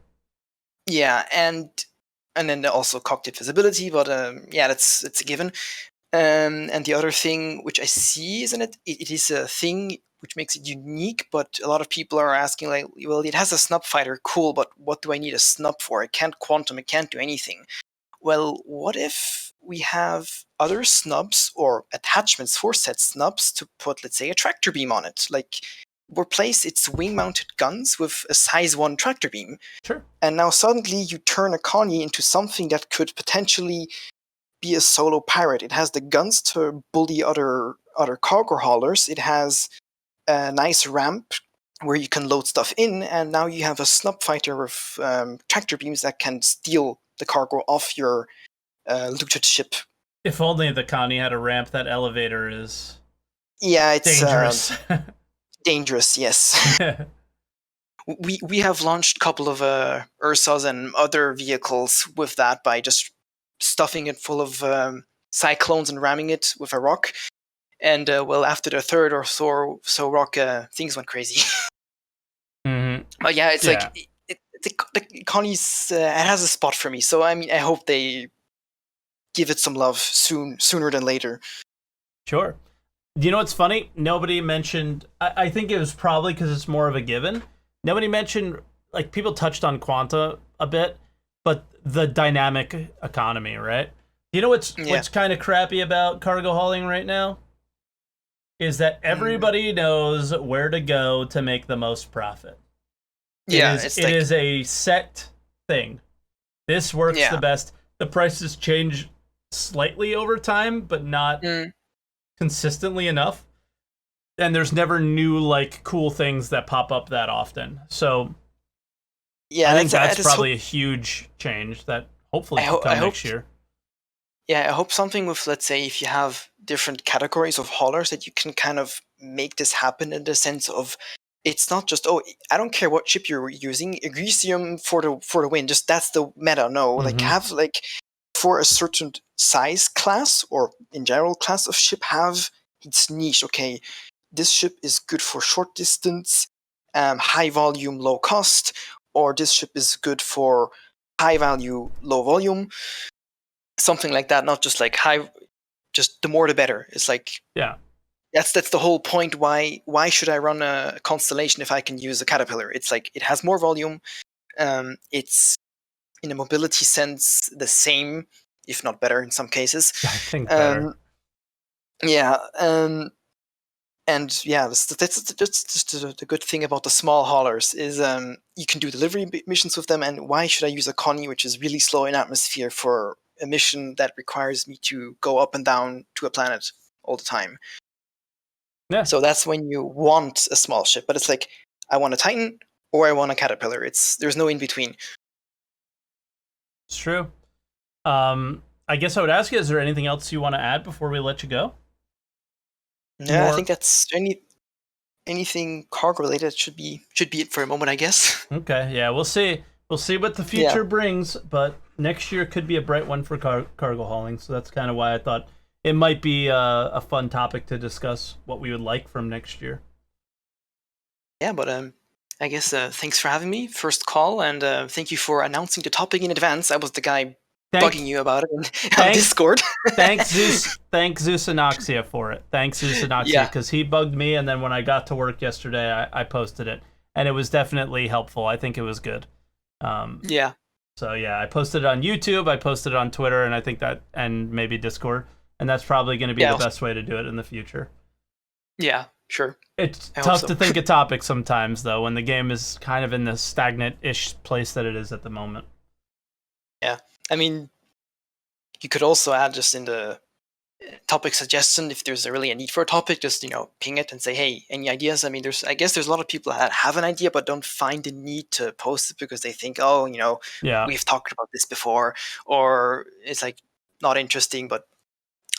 Yeah, and then also cockpit visibility, but yeah, it's a given. And the other thing which I see is in it is a thing which makes it unique, but a lot of people are asking like, well, it has a snub fighter, cool, but what do I need a snub for? It can't quantum, it can't do anything. Well, what if we have other snubs or attachments for said snubs to put, let's say, a tractor beam on it? Like, replace its wing-mounted guns with a size 1 tractor beam. Sure. And now suddenly you turn a Connie into something that could potentially be a solo pirate. It has the guns to bully other cargo haulers. It has a nice ramp where you can load stuff in, and now you have a snub fighter with tractor beams that can steal the cargo off your looted ship. If only the Connie had a ramp. That elevator is it's dangerous. Dangerous, yes. we have launched a couple of Ursas and other vehicles with that by just stuffing it full of cyclones and ramming it with a rock. And well, after the third or so rock, things went crazy. Mm-hmm. But yeah, it's like the Connie's it has a spot for me. So I mean, I hope they give it some love sooner than later. Sure. You know what's funny? Nobody mentioned. I think it was probably because it's more of a given. Nobody mentioned, like, people touched on Quanta a bit, but the dynamic economy, right? You know what's kind of crappy about cargo hauling right now? Is that everybody knows where to go to make the most profit. It is a set thing. This works the best. The prices change slightly over time, but not consistently enough. And there's never new, like, cool things that pop up that often. So I think that's probably a huge change that hopefully will come next year. Yeah, I hope something with, let's say, if you have different categories of haulers, that you can kind of make this happen in the sense of it's not just, oh, I don't care what ship you're using, Elysium for the win, just that's the meta. No, like have like for a certain size class or in general class of ship, have its niche. Okay, this ship is good for short distance, high volume, low cost, or this ship is good for high value, low volume. Something like that, not just like just the more the better. It's like, that's the whole point. Why should I run a constellation if I can use a Caterpillar? It's like it has more volume. It's in a mobility sense the same, if not better in some cases. I think better. And yeah, that's just the good thing about the small haulers is you can do delivery missions with them. And why should I use a Connie, which is really slow in atmosphere, for a mission that requires me to go up and down to a planet all the time? Yeah. So that's when you want a small ship, but it's like, I want a Titan or I want a Caterpillar. There's no in between. It's true. I guess I would ask you, is there anything else you want to add before we let you go? Yeah, I think that's anything cargo related should be it for a moment, I guess. Okay, yeah, we'll see. We'll see what the future brings, but next year could be a bright one for cargo hauling, so that's kind of why I thought it might be a fun topic to discuss what we would like from next year. Yeah, but I guess thanks for having me, first call, and thank you for announcing the topic in advance. I was the guy bugging you about it on Discord. Thanks Zeus Anoxia for it. Thanks Zeus Anoxia, because he bugged me, and then when I got to work yesterday, I posted it, and it was definitely helpful. I think it was good. So yeah, I posted it on YouTube, I posted it on Twitter, and I think that, and maybe Discord, and that's probably going to be the best way to do it in the future. Yeah, sure. It's tough to think of topics sometimes, though, when the game is kind of in the stagnant-ish place that it is at the moment. Yeah, I mean, you could also add just in the topic suggestion. If there's really a need for a topic, just ping it and say, hey, any ideas? I mean, I guess there's a lot of people that have an idea but don't find the need to post it because they think, oh, Yeah, we've talked about this before, or it's like not interesting. But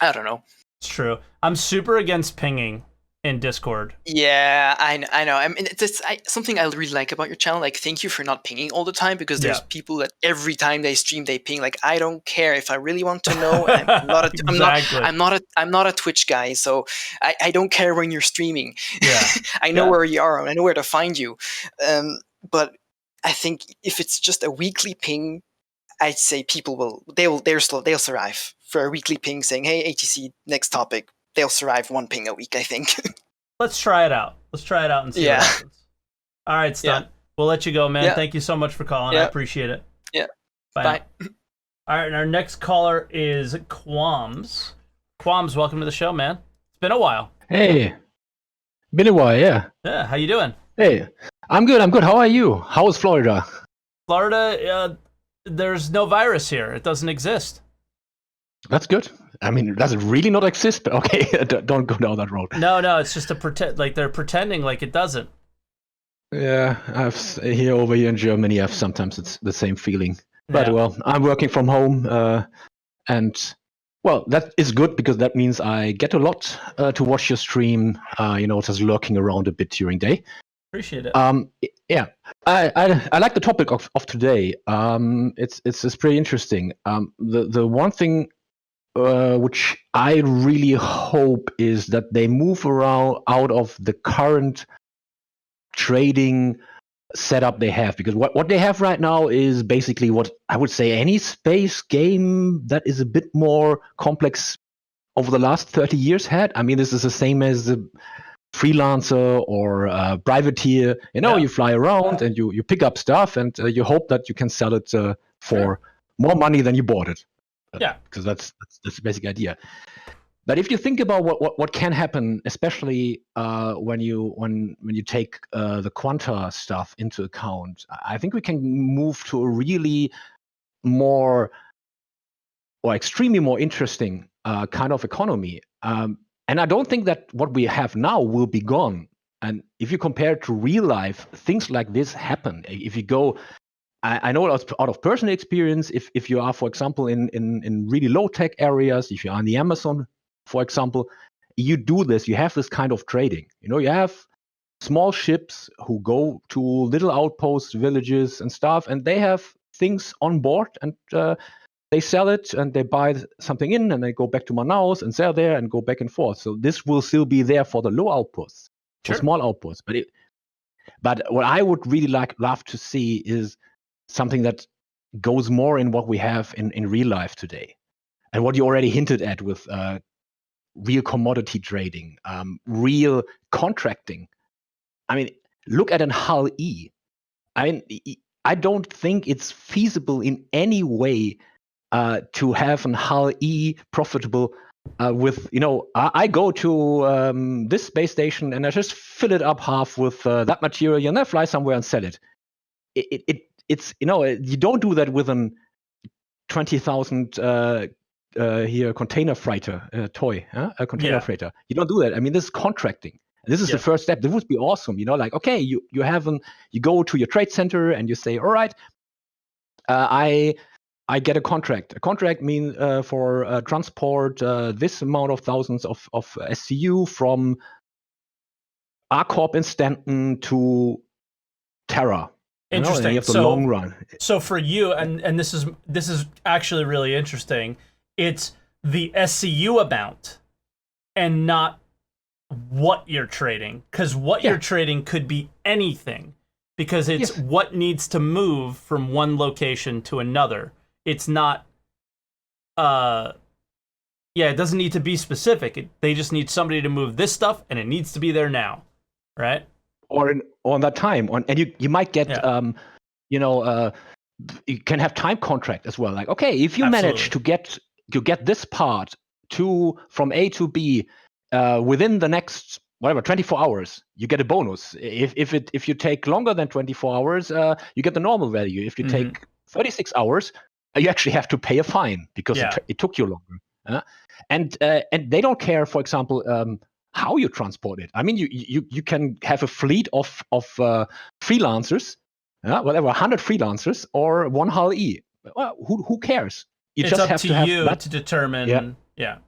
I don't know. it's true. I'm super against pinging in Discord. Yeah, I know. I mean, it's something I really like about your channel. Like, thank you for not pinging all the time, because there's Yeah. people that every time they stream they ping. Like, I don't care if I really want to know. I'm not a, Exactly. I'm not a Twitch guy, so I don't care when you're streaming. Yeah. I know Yeah. where you are and I know where to find you. But I think if it's just a weekly ping, I'd say people they'll survive for a weekly ping saying, hey, ATC, next topic. They'll survive one ping a week, I think. Let's try it out. Let's try it out and see what happens. All right, Stunt. Yeah. We'll let you go, man. Yeah. Thank you so much for calling. I appreciate it. Yeah. Bye. All right, and our next caller is Quams. Quams, welcome to the show, man. It's been a while. Hey, been a while, yeah. Yeah, how you doing? Hey, I'm good. How are you? How is Florida? Florida, there's no virus here. It doesn't exist. That's good. I mean, does it really not exist? But okay, don't go down that road. No, it's just a pretend. Like they're pretending like it doesn't. Yeah, over here in Germany, sometimes it's the same feeling. But Yeah. well, I'm working from home, and well, that is good because that means I get a lot to watch your stream. Just lurking around a bit during day. Appreciate it. Yeah, I like the topic of today. It's pretty interesting. The one thing which I really hope is that they move out of the current trading setup they have, because what they have right now is basically what I would say any space game that is a bit more complex over the last 30 years had. I mean, this is the same as the freelancer or privateer. You fly around and you pick up stuff and you hope that you can sell it for more money than you bought it. Because that's the basic idea. But if you think about what can happen, especially when you take the quanta stuff into account, I think we can move to a really more or extremely more interesting kind of economy. And I don't think that what we have now will be gone. And if you compare it to real life, things like this happen. If you go, I know out of personal experience, if you are, for example, in really low-tech areas, if you are in the Amazon, for example, you do this, you have this kind of trading. You have small ships who go to little outposts, villages and stuff, and they have things on board, and they sell it, and they buy something in, and they go back to Manaus and sell there and go back and forth. So this will still be there for the low outposts, for small outposts. But what I would really love to see is something that goes more in what we have in real life today, and what you already hinted at with real commodity trading, real contracting. I mean, look at an Hull E. I mean, I don't think it's feasible in any way to have an Hull E profitable with, I go to this space station and I just fill it up half with that material and I fly somewhere and sell it. It's you don't do that with an 20,000 here container freighter toy, a container freighter. You don't do that. I mean, this is contracting. This is the first step. This would be awesome. Like, okay, you go to your trade center and you say, all right, I get a contract. A contract means for transport this amount of thousands of SCU from RCorp in Stanton to Terra. Interesting. And you have the long run. So for you, and this is actually really interesting. It's the SCU amount and not what you're trading, because what you're trading could be anything, because it's what needs to move from one location to another. It's not it doesn't need to be specific. They just need somebody to move this stuff and it needs to be there now, right? Or on that time, and you might get you can have time contract as well. Like, okay, if you manage to get this part from A to B within the next 24 hours, you get a bonus. If you take longer than 24 hours, you get the normal value. If you take 36 hours, you actually have to pay a fine because it took you longer. And they don't care, for example, how you transport it. I mean, you can have a fleet of freelancers, whatever, 100 freelancers or one hull E. Well, who cares? You it's just up have to have you that. to determine. Yeah.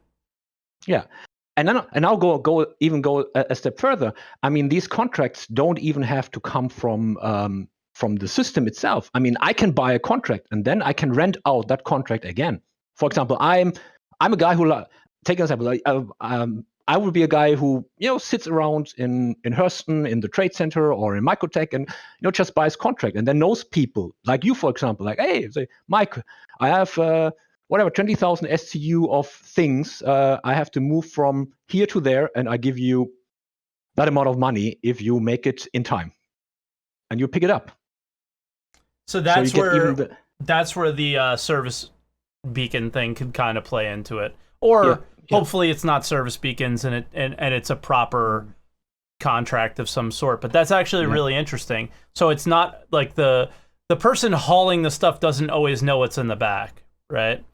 And I'll go a step further. I mean, these contracts don't even have to come from the system itself. I mean, I can buy a contract and then I can rent out that contract again. For example, I'm a guy who, take an example. I would be a guy who sits around in Hurston in the trade center or in Microtech and just buys contract and then knows people like you, for example, like, hey, say, Mike, I have 20,000 STU of things I have to move from here to there, and I give you that amount of money if you make it in time, and you pick it up. So that's where the service beacon thing could kind of play into it, or hopefully it's not service beacons and it's a proper contract of some sort. But that's actually really interesting. So it's not like the person hauling the stuff doesn't always know what's in the back, right?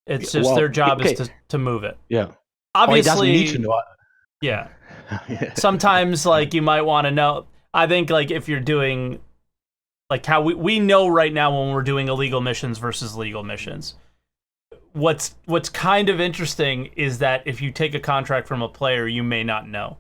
It's just their job is to move it. Yeah. Obviously, he doesn't need to know. Yeah. Sometimes, like, you might want to know. I think, like, if you're doing, like, how we know right now when we're doing illegal missions versus legal missions. What's kind of interesting is that if you take a contract from a player, you may not know.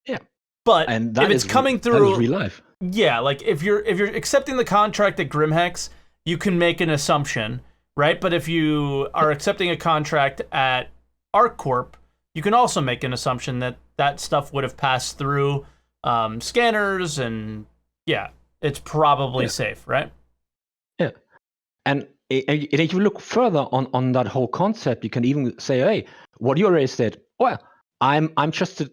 Yeah. But and if it's coming through real life. Yeah, like if you're accepting the contract at Grimhex, you can make an assumption, right? But if you are accepting a contract at ArcCorp, you can also make an assumption that stuff would have passed through scanners, and it's probably safe, right? Yeah, and if you look further on that whole concept, you can even say, hey, what you already said. Well, I'm just a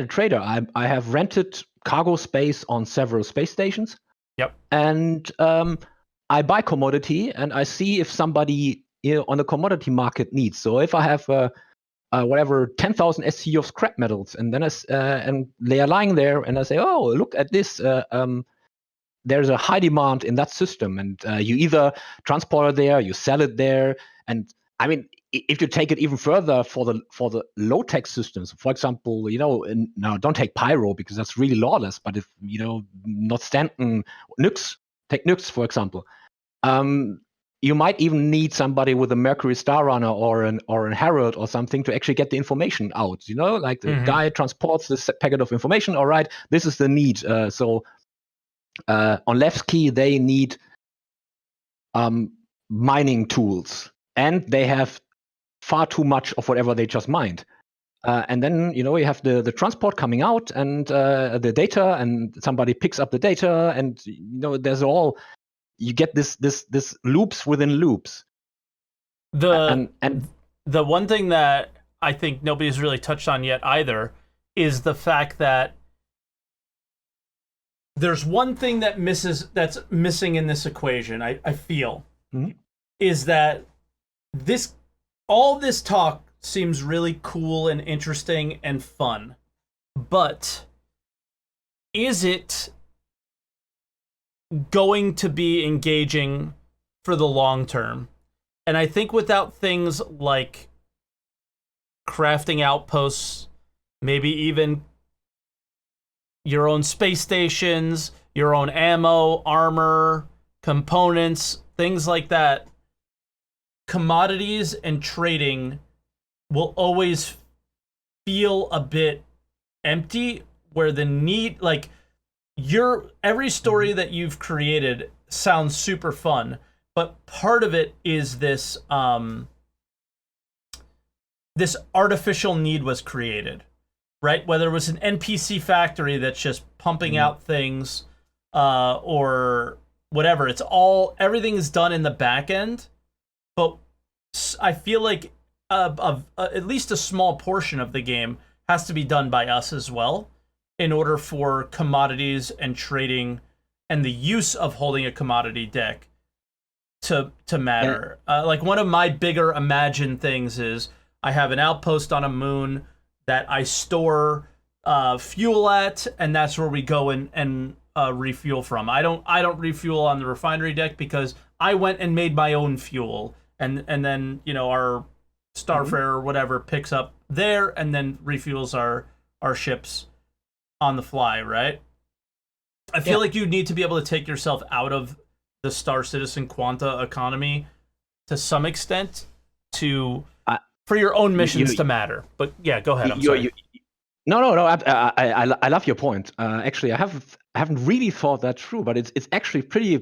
trader. I have rented cargo space on several space stations. Yep. And I buy commodity, and I see if somebody on the commodity market needs. So if I have 10,000 SCU of scrap metals, and then and they are lying there, and I say, oh, look at this. There's a high demand in that system, and you either transport it there, you sell it there, and I mean, if you take it even further for the low tech systems, for example, now don't take Pyro because that's really lawless. But if not Stanton, take Nux for example, you might even need somebody with a Mercury Star Runner or an Herald or something to actually get the information out. Like the guy transports this packet of information. All right, this is the need. So on Left Key they need mining tools. And they have far too much of whatever they just mined. And then, you have the transport coming out and the data, and somebody picks up the data, and, there's you get this loops within loops. The one thing that I think nobody's really touched on yet either is the fact that there's one thing that's missing in this equation, I feel, is that all this talk seems really cool and interesting and fun, but is it going to be engaging for the long term? And I think without things like crafting outposts, maybe even your own space stations, your own ammo, armor, components, things like that, commodities and trading will always feel a bit empty, where the need, like, every story that you've created sounds super fun, but part of it is this this artificial need was created, right? Whether it was an NPC factory that's just pumping out things or whatever, everything is done in the back end. But I feel like at least a small portion of the game has to be done by us as well in order for commodities and trading and the use of holding a commodity deck to matter. Like, one of my bigger imagined things is I have an outpost on a moon that I store fuel at, and that's where we go and refuel from. I don't refuel on the refinery deck because I went and made my own fuel. And then, our Starfarer or whatever picks up there and then refuels our ships on the fly, right? I feel like you need to be able to take yourself out of the Star Citizen Quanta economy to some extent for your own missions to matter. But yeah, go ahead. I'm sorry. No. I love your point. Actually, I haven't really thought that through, but it's actually pretty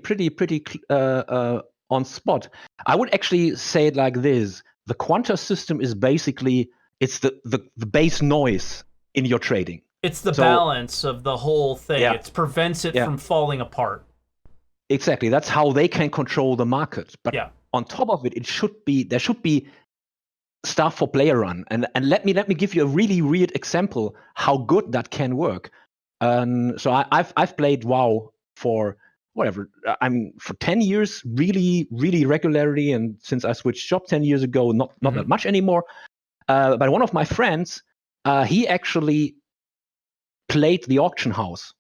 on spot. I would actually say it like this: the Quanta system is basically the base noise in your trading. It's the balance of the whole thing. Yeah. It prevents it from falling apart. Exactly. That's how they can control the market. But on top of it, there should be stuff for player run. And let me give you a really weird example how good that can work. So I've played WoW for for 10 years, really regularly, and since I switched job 10 years ago, not that much anymore. But one of my friends, he actually played the auction house.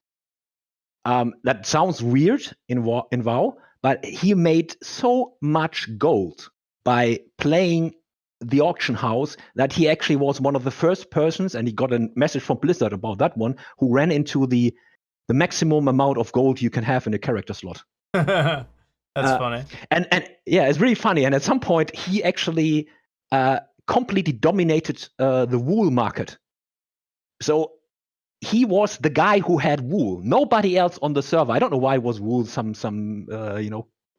That sounds weird in WoW, but he made so much gold by playing the auction house that he actually was one of the first persons, and he got a message from Blizzard about that one, who ran into the maximum amount of gold you can have in a character slot. That's funny. And yeah, it's really funny. And at some point, he actually completely dominated the wool market. So he was the guy who had wool. Nobody else on the server. I don't know why it was wool. Some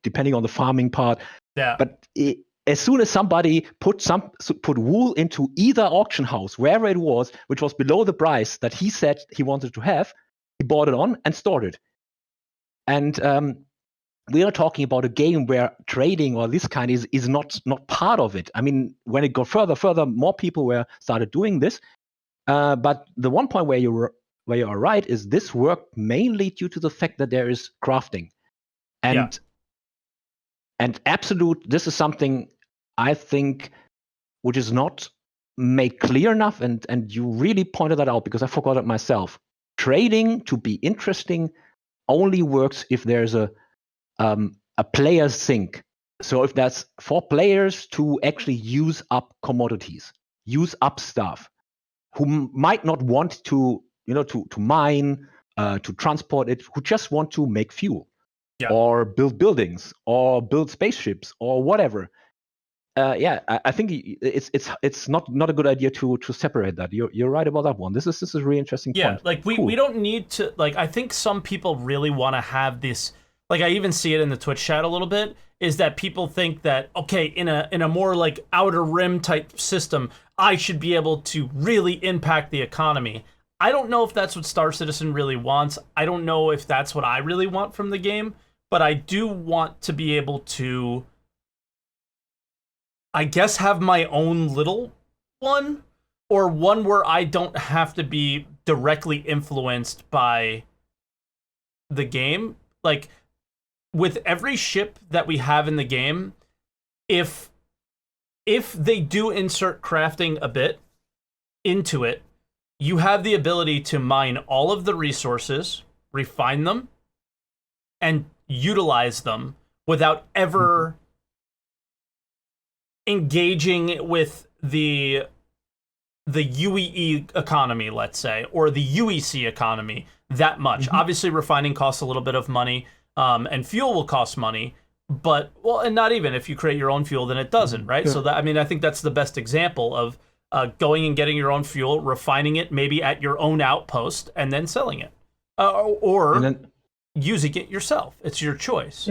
depending on the farming part. Yeah. But as soon as somebody put wool into either auction house, wherever it was, which was below the price that he said he wanted to have, he bought it on and stored it. And we are talking about a game where trading or this kind is not part of it. I mean, when it got further, more people started doing this. But the one point where you are right is this worked mainly due to the fact that there is crafting, and absolute. This is something I think which is not made clear enough, and you really pointed that out because I forgot it myself. Trading to be interesting only works if there's a player sink. So if that's for players to actually use up commodities, use up stuff, who might not want to mine, to transport it, who just want to make fuel, or build buildings, or build spaceships, or whatever. I think it's not a good idea to separate that. You're right about that one. This is a really interesting point. Yeah, like we don't need to, like, I think some people really want to have this, like, I even see it in the Twitch chat a little bit, is that people think that, okay, in a more like outer rim type system, I should be able to really impact the economy. I don't know if that's what Star Citizen really wants. I don't know if that's what I really want from the game, but I do want to be able to, I guess, have my own little one, or one where I don't have to be directly influenced by the game. Like, with every ship that we have in the game, if they do insert crafting a bit into it, you have the ability to mine all of the resources, refine them, and utilize them without ever engaging with the UEE economy, let's say, or the UEC economy that much. Obviously, refining costs a little bit of money, and fuel will cost money, but, well, and not even if you create your own fuel, then it doesn't, right? So that, I mean, I think that's the best example of going and getting your own fuel, refining it maybe at your own outpost, and then selling it, or using it yourself. It's your choice.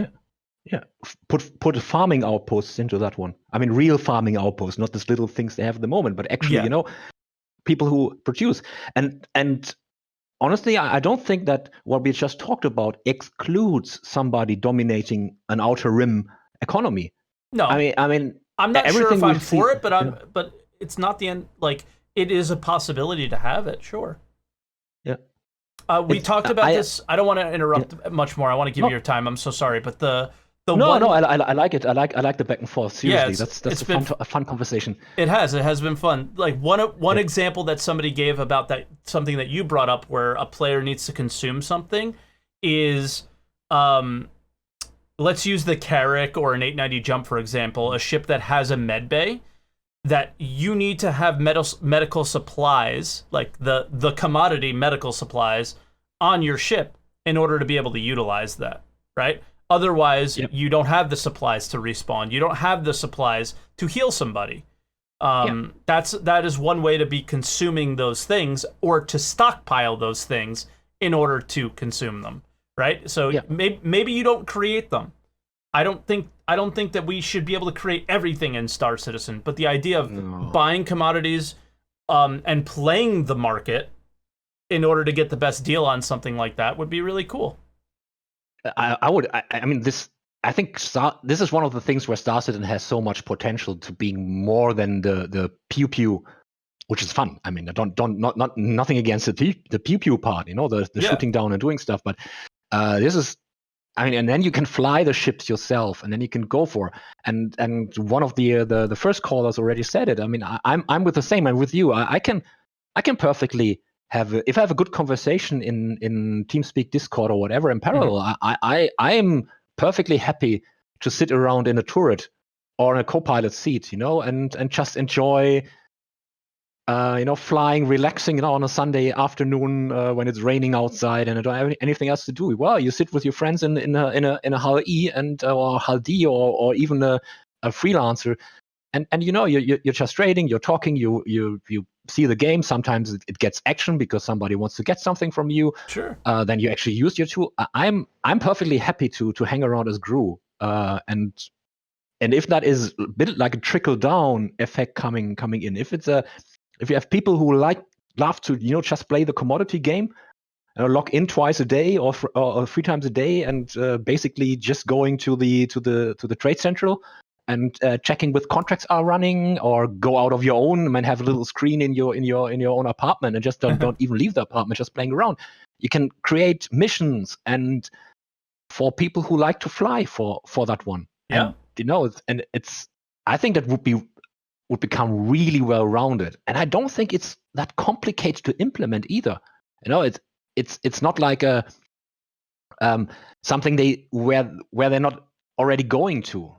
Yeah, put farming outposts into that one. I mean, real farming outposts, not these little things they have at the moment, but actually, people who produce. And honestly, I don't think that what we just talked about excludes somebody dominating an outer rim economy. No, I mean, I'm not sure if I'm for it, but it's not the end. Like, it is a possibility to have it. Sure. Yeah. We talked about this. I don't want to interrupt much more. I want to give you your time. I'm so sorry, but I like it. I like the back and forth. Seriously, that's a fun conversation. It has been fun. Like one example that somebody gave about that, something that you brought up, where a player needs to consume something, is let's use the Carrack or an 890 Jump, for example, a ship that has a med bay. that you need to have medical supplies, like the commodity medical supplies, on your ship in order to be able to utilize that, right? Otherwise, you don't have the supplies to respawn. You don't have the supplies to heal somebody. That is one way to be consuming those things, or to stockpile those things in order to consume them, right? So maybe you don't create them. I don't think that we should be able to create everything in Star Citizen, but the idea of buying commodities and playing the market in order to get the best deal on something like that would be really cool. I mean, I think this is one of the things where Star Citizen has so much potential to being more than the pew pew, which is fun. I mean, nothing against the pew pew part, the shooting down and doing stuff, but this is. I mean, and then you can fly the ships yourself, and then you can go for. And one of the first callers already said it. I mean, I'm with the same. I'm with you. I can perfectly if I have a good conversation in TeamSpeak, Discord, or whatever in parallel. I am perfectly happy to sit around in a turret or in a co-pilot seat, and just enjoy. Flying, relaxing, on a Sunday afternoon when it's raining outside and I don't have anything else to do. Well, you sit with your friends in a Hull E or Hull D or even a freelancer, and you're just trading, you're talking, you see the game. Sometimes it gets action because somebody wants to get something from you. Sure. Then you actually use your tool. I'm perfectly happy to hang around as Gru, and if that is a bit like a trickle down effect coming in, if you have people who love to just play the commodity game, log in twice a day or 3 times a day, and basically just going to the trade central and checking with contracts are running, or go out of your own and have a little screen in your own apartment and just don't even leave the apartment, just playing around. You can create missions and for people who like to fly for that one. Yeah. And it's I think that would become really well-rounded, and I don't think it's that complicated to implement either. It's not like a something where they're not already going to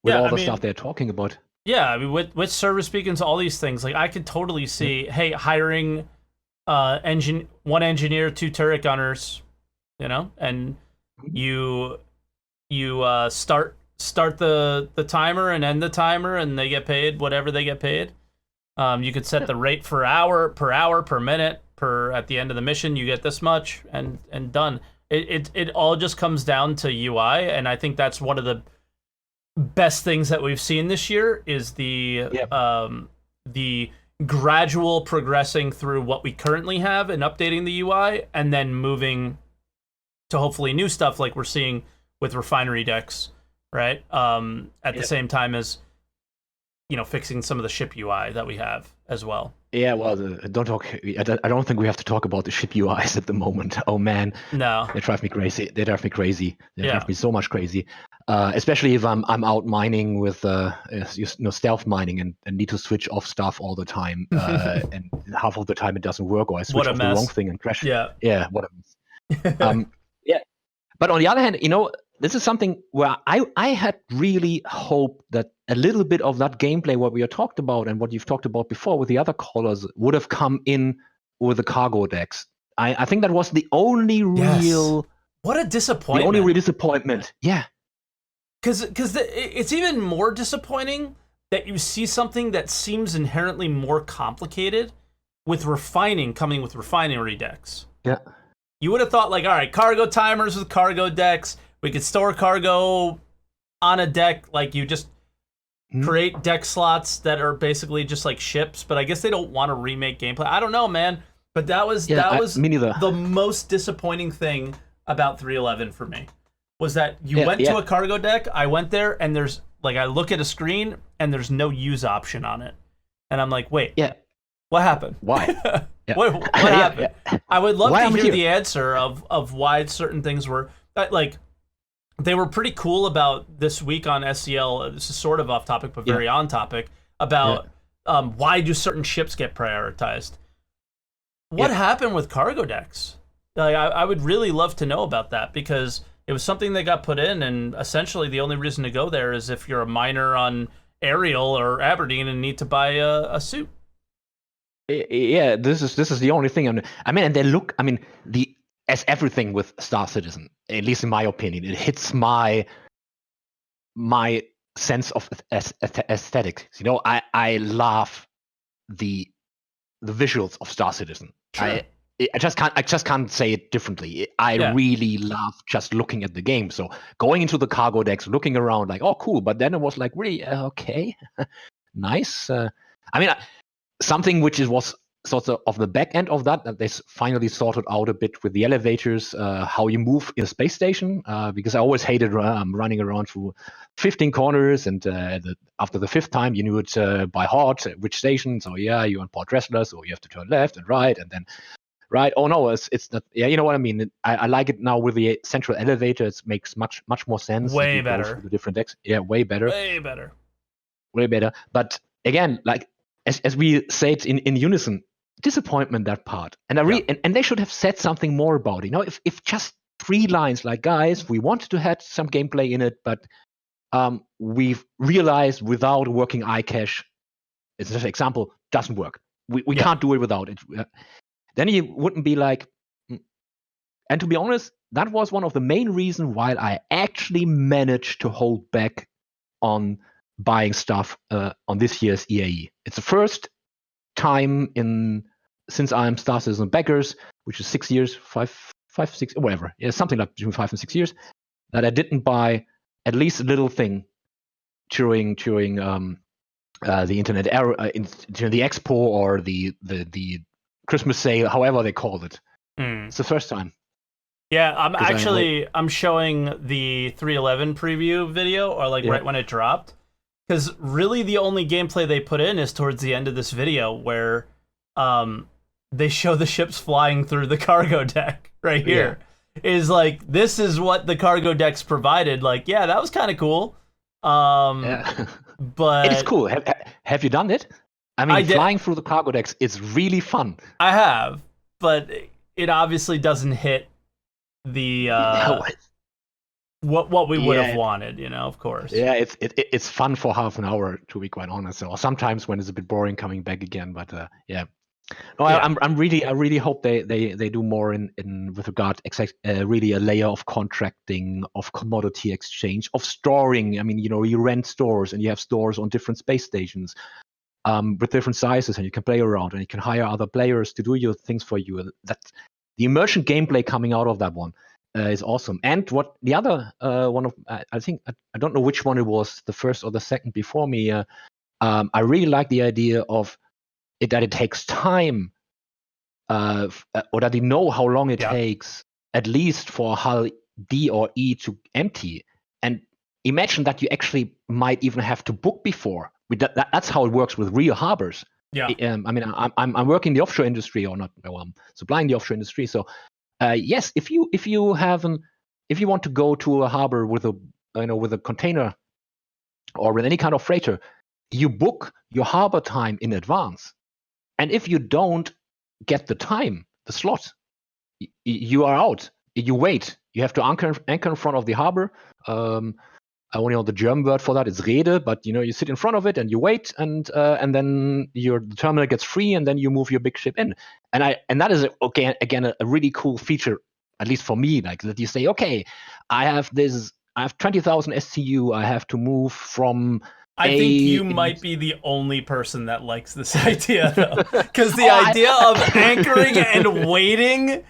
with all the stuff they're talking about. Yeah, I mean, with service beacons, all these things, like I could totally see, hey, hiring one engineer, 2 turret gunners, and you start the timer and end the timer, and they get paid whatever they get paid. You could set the rate per hour, per minute, at the end of the mission you get this much, and done. It all just comes down to UI, and I think that's one of the best things that we've seen this year is the gradual progressing through what we currently have and updating the UI, and then moving to hopefully new stuff like we're seeing with refinery decks. Right. At the same time as, fixing some of the ship UI that we have as well. Yeah. Well, don't talk. I don't think we have to talk about the ship UIs at the moment. Oh man. No. They drive me crazy. They drive me so much crazy. Especially if I'm out mining with stealth mining and need to switch off stuff all the time. And half of the time it doesn't work, or I switch off the wrong thing and crash. Yeah. Yeah. What a mess. Yeah. But on the other hand, this is something where I had really hoped that a little bit of that gameplay, what we have talked about and what you've talked about before with the other callers, would have come in with the cargo decks. I think that was the only real... What a disappointment. The only real disappointment. Yeah. Because it's even more disappointing that you see something that seems inherently more complicated with coming with refinery decks. Yeah. You would have thought, all right, cargo timers with cargo decks. We could store cargo on a deck, you just create deck slots that are basically just like ships, but I guess they don't want to remake gameplay. I don't know, man. But that was me neither. The most disappointing thing about 3.11 for me was that you went to a cargo deck, I went there, and there's I look at a screen and there's no use option on it. And I'm like, wait. Yeah. What happened? Why? What happened? I would love to hear the answer of why certain things were they were pretty cool about this week on SCL. This is sort of off topic, but very on topic about why do certain ships get prioritized? What happened with cargo decks? I would really love to know about that, because it was something that got put in, and essentially the only reason to go there is if you're a miner on Ariel or Aberdeen and need to buy a suit. Yeah, this is the only thing. I mean, and they look. I mean, as everything with Star Citizen, at least in my opinion, it hits my sense of aesthetics. You know, I love the visuals of Star Citizen. Sure. I just can't say it differently. I really love just looking at the game. So going into the cargo decks, looking around, like, oh, cool. But then it was like, really, okay, nice. I mean, something which was sort of the back end of that they finally sorted out a bit with the elevators, how you move in a space station, because I always hated running around through 15 corners, and after the 5th time you knew it by heart which station. So yeah, you're on Port Dressler, so you have to turn left and right, and then right. Oh no, it's not. Yeah, you know what I mean. I like it now with the central elevator. It makes much more sense. Way better. The different decks. Yeah, way better. Way better. But again, like as we said in unison, disappointment, that part. And and they should have said something more about it. You know, if just 3 lines like, guys, we wanted to have some gameplay in it, but we've realized without working iCache, it's just an example, doesn't work. We can't do it without it. Then you wouldn't be like, and to be honest, that was one of the main reasons why I actually managed to hold back on buying stuff on this year's EAE. It's the first time since I'm Star Citizen backers, which is 6 years, 6, whatever, yeah, something like between 5 and 6 years, that I didn't buy at least a little thing during the internet era, during the expo or the Christmas sale, however they called it. It's the first time. Yeah, I'm showing the 311 preview video, or like right when it dropped, because really the only gameplay they put in is towards the end of this video, where they show the ships flying through the cargo deck right here. Is like, this is what the cargo decks provided. Like, yeah, that was kind of cool. But it's cool. Have you done it? I mean, flying through the cargo decks is really fun. I have, but it obviously doesn't hit the what we would have wanted, you know, of course. Yeah, it's fun for half an hour, to be quite honest. Or sometimes when it's a bit boring, coming back again. But yeah. No, I really hope they do more in with regard really a layer of contracting, of commodity exchange, of storing. I mean, you know, you rent stores and you have stores on different space stations with different sizes, and you can play around and you can hire other players to do your things for you. That the immersion gameplay coming out of that one is awesome. And what the other one of, I think, I don't know which one it was, the first or the second before me. I really like the idea of that it takes time, or that you know how long it takes, at least for hull D or E to empty. And imagine that you actually might even have to book before. That's how it works with real harbors. Yeah. I mean, I'm working in the offshore industry, or not? Well, I'm supplying the offshore industry. So, yes, if you want to go to a harbor with a container or with any kind of freighter, you book your harbor time in advance. And if you don't get the slot, you are out. You wait. You have to anchor in front of the harbor. I only know the German word for that. It's Rede, but you sit in front of it and you wait, and then the terminal gets free, and then you move your big ship in. And that is again a really cool feature, at least for me. Like that you say, okay, I have 20,000 STU. I have to move from. I think you might be the only person that likes this idea, though. Because the idea of anchoring and waiting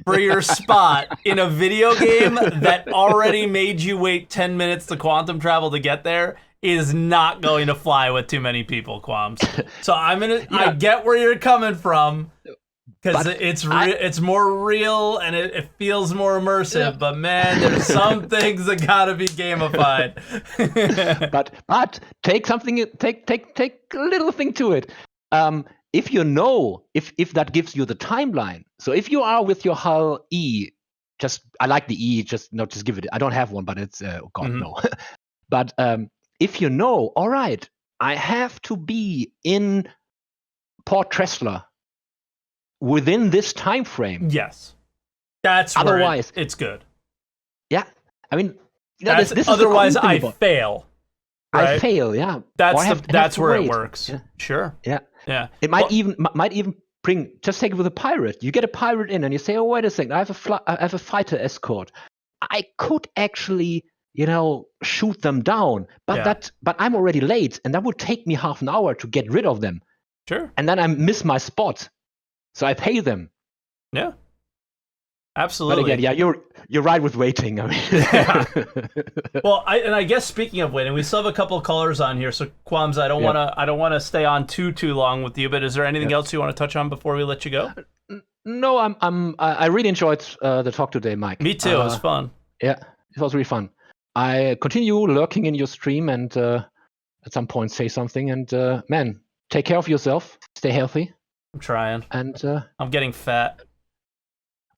for your spot in a video game that already made you wait 10 minutes to quantum travel to get there is not going to fly with too many people, Quams. So I get where you're coming from, because it's more real and it feels more immersive. Yeah. But man, there's some things that gotta be gamified. but take a little thing to it. If you know if that gives you the timeline. So if you are with your hull E, I like the E, just give it. I don't have one, but it's no. But if you know, all right, I have to be in Port Dressler within this time frame. Yes, that's otherwise it's good. Yeah, I mean, this otherwise I fail. right? I fail, yeah. That's where wait. it works. Yeah. Sure. Yeah. Yeah. It might even bring. Just take it with a pirate. You get a pirate in, and you say, "Oh, wait a second! I have a fighter escort. I could actually, shoot them down, but I'm already late, and that would take me half an hour to get rid of them. Sure. And then I miss my spot, so I pay them. Yeah. Absolutely. But again, yeah, you're right with waiting. I mean, yeah. Well, I guess speaking of waiting, we still have a couple of callers on here. So Qualms, I don't want to stay on too long with you. But is there anything else you want to touch on before we let you go? No, I really enjoyed the talk today, Mike. Me too. It was fun. Yeah, it was really fun. I continue lurking in your stream and at some point say something. And man, take care of yourself. Stay healthy. I'm trying. And I'm getting fat.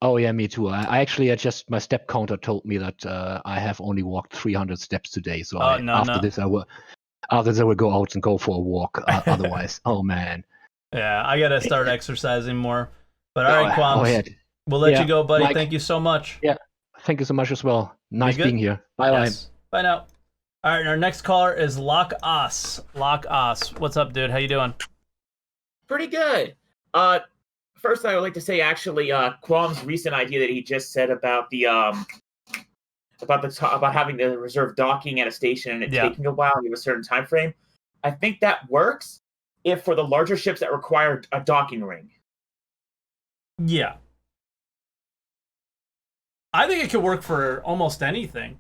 Oh yeah, me too. I actually just my step counter told me that I have only walked 300 steps today. So after this I will go out and go for a walk. Otherwise, oh man. Yeah, I gotta start exercising more. But all right, Qualms, we'll let you go, buddy. Mike, thank you so much. Yeah, thank you so much as well. Nice being here. Bye. Yes. Bye now. All right, our next caller is Lock Os. Lock Os, what's up, dude? How you doing? Pretty good. First, I would like to say, actually, Qualm's recent idea that he just said about the about having the reserve docking at a station and it taking a while and you have a certain time frame. I think that works if for the larger ships that require a docking ring. Yeah, I think it could work for almost anything.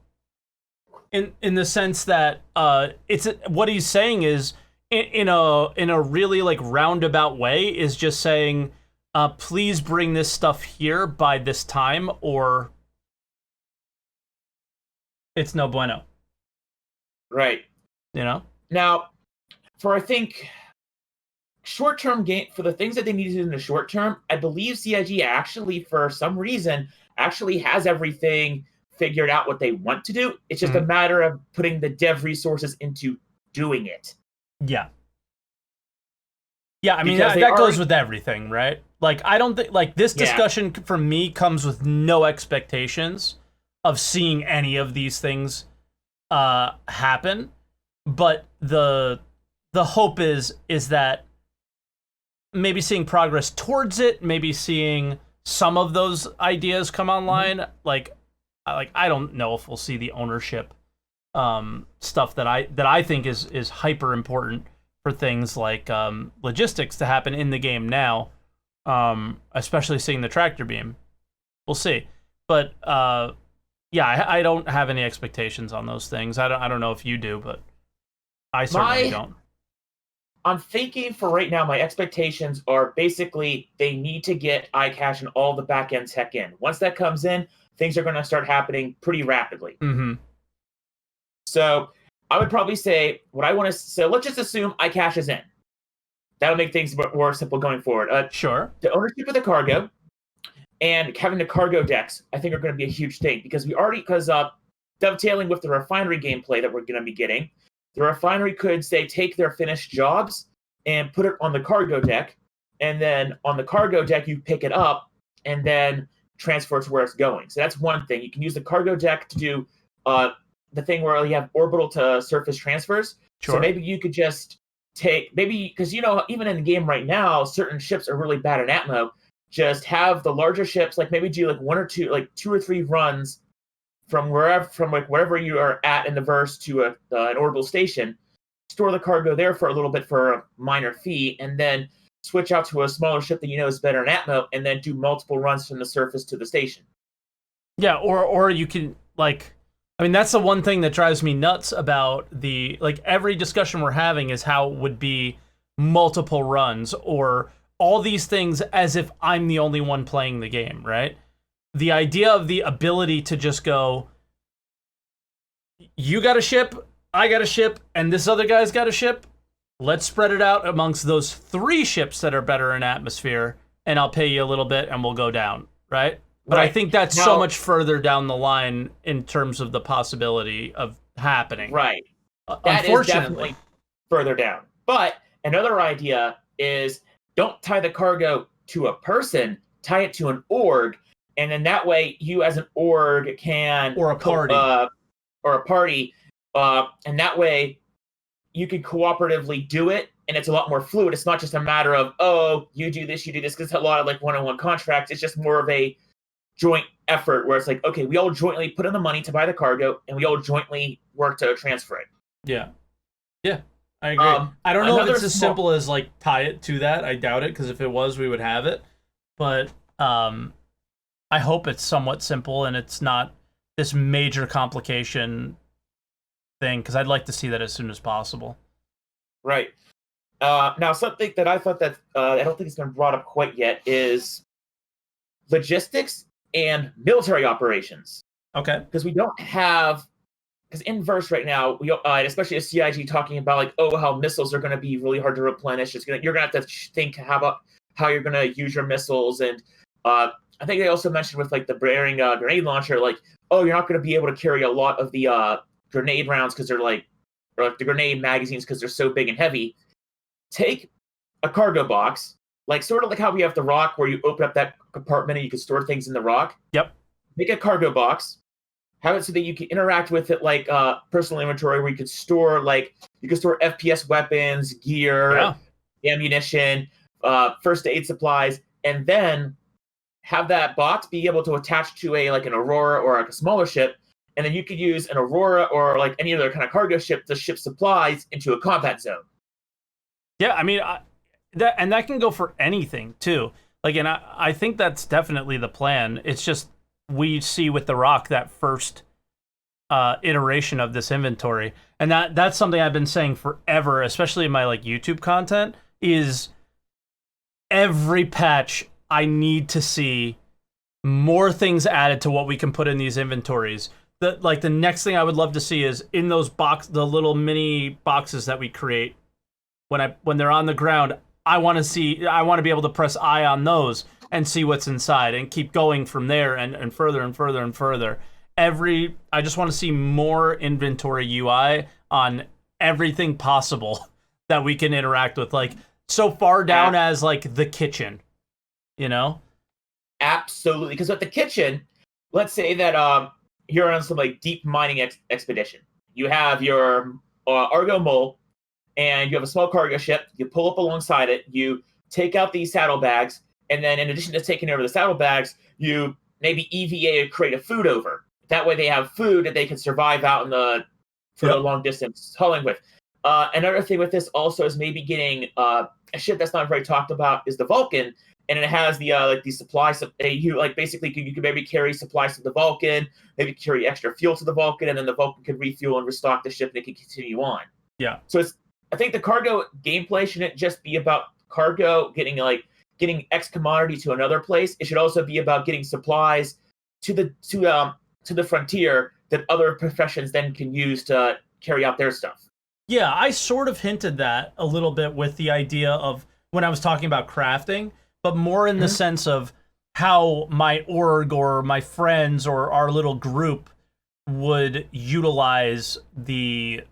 In the sense that what he's saying is in a really like roundabout way is just saying. Please bring this stuff here by this time, or it's no bueno. Right. Now, for I think short-term game for the things that they need to do in the short term, I believe CIG actually, for some reason, actually has everything figured out what they want to do. It's just a matter of putting the dev resources into doing it. Yeah. Yeah, I mean, that goes with everything, right? Like, I don't think, like, this discussion for me comes with no expectations of seeing any of these things happen. But the hope is that maybe seeing progress towards it, maybe seeing some of those ideas come online. Like I don't know if we'll see the ownership stuff that I think is hyper important for things like logistics to happen in the game now, especially seeing the tractor beam. We'll see, but I don't have any expectations on those things. I don't know if you do, but I certainly don't. I'm thinking for right now, my expectations are basically they need to get iCache and all the back-end tech in. Once that comes in, things are going to start happening pretty rapidly. Mm-hmm. So I would probably say what I want to. So let's just assume iCache is in. That'll make things more simple going forward. Sure. The ownership of the cargo and having the cargo decks, I think, are going to be a huge thing because dovetailing with the refinery gameplay that we're going to be getting, the refinery could say take their finished jobs and put it on the cargo deck, and then on the cargo deck you pick it up and then transfer it to where it's going. So that's one thing. You can use the cargo deck to do the thing where you have orbital to surface transfers. Sure. So maybe you could just because even in the game right now, certain ships are really bad in Atmo. Just have the larger ships, like maybe do like one or two, like 2 or 3 runs from wherever you are at in the verse to an orbital station, store the cargo there for a little bit for a minor fee, and then switch out to a smaller ship that is better in Atmo, and then do multiple runs from the surface to the station. Yeah, or you can that's the one thing that drives me nuts about every discussion we're having is how it would be multiple runs or all these things as if I'm the only one playing the game, right? The idea of the ability to just go, you got a ship, I got a ship, and this other guy's got a ship. Let's spread it out amongst those 3 ships that are better in atmosphere, and I'll pay you a little bit and we'll go down, right? But I think that's so much further down the line in terms of the possibility of happening. Right. That is definitely further down. But another idea is don't tie the cargo to a person, tie it to an org, and then that way you as an org can... Or a party. And that way you can cooperatively do it, and it's a lot more fluid. It's not just a matter of, oh, you do this, because it's a lot of like one-on-one contracts. It's just more of a joint effort where it's like, okay, we all jointly put in the money to buy the cargo, and we all jointly work to transfer it. Yeah. Yeah, I agree. I don't know if it's as simple as like tie it to that. I doubt it, because if it was, we would have it. But I hope it's somewhat simple and it's not this major complication thing, because I'd like to see that as soon as possible. Right. Now, something that I thought that I don't think it's been brought up quite yet is logistics and military operations. Okay. Because we don't have, because in Verse right now, we especially a CIG talking about like, oh, how missiles are going to be really hard to replenish. You're going to have to think how you're going to use your missiles, and I think they also mentioned with like the Bearing grenade launcher, like, oh, you're not going to be able to carry a lot of the grenade rounds because they're like, or like the grenade magazines because they're so big and heavy. Take a cargo box, like sort of like how we have the rock where you open up that compartment and you can store things in the rock. Yep. Make a cargo box, have it so that you can interact with it like personal inventory, where you could store FPS weapons, gear, ammunition, first aid supplies, and then have that box be able to attach to an Aurora or like a smaller ship, and then you could use an Aurora or like any other kind of cargo ship to ship supplies into a combat zone. Yeah, I mean, that can go for anything too. Like, and I think that's definitely the plan. It's just we see with the Rock that first iteration of this inventory, and that's something I've been saying forever, especially in my like YouTube content, is every patch I need to see more things added to what we can put in these inventories. The next thing I would love to see is in those the little mini boxes that we create when they're on the ground. I want to be able to press I on those and see what's inside and keep going from there and further and further and further. I just want to see more inventory UI on everything possible that we can interact with, like so far down as like the kitchen, you know? Absolutely, because with the kitchen, let's say that you're on some like deep mining expedition. You have your Argo Mole, and you have a small cargo ship. You pull up alongside it. You take out these saddlebags, and then in addition to taking over the saddlebags, you maybe EVA or create a food over. That way, they have food that they can survive out in the long distance hauling with. Another thing with this also is maybe getting a ship that's not very talked about is the Vulcan, and it has the like these supplies. You can maybe carry supplies to the Vulcan, maybe carry extra fuel to the Vulcan, and then the Vulcan could refuel and restock the ship, and it can continue on. Yeah. So I think the cargo gameplay shouldn't just be about cargo getting X commodity to another place. It should also be about getting supplies to the frontier that other professions then can use to carry out their stuff. Yeah, I sort of hinted that a little bit with the idea of when I was talking about crafting, but more in the sense of how my org or my friends or our little group would utilize the,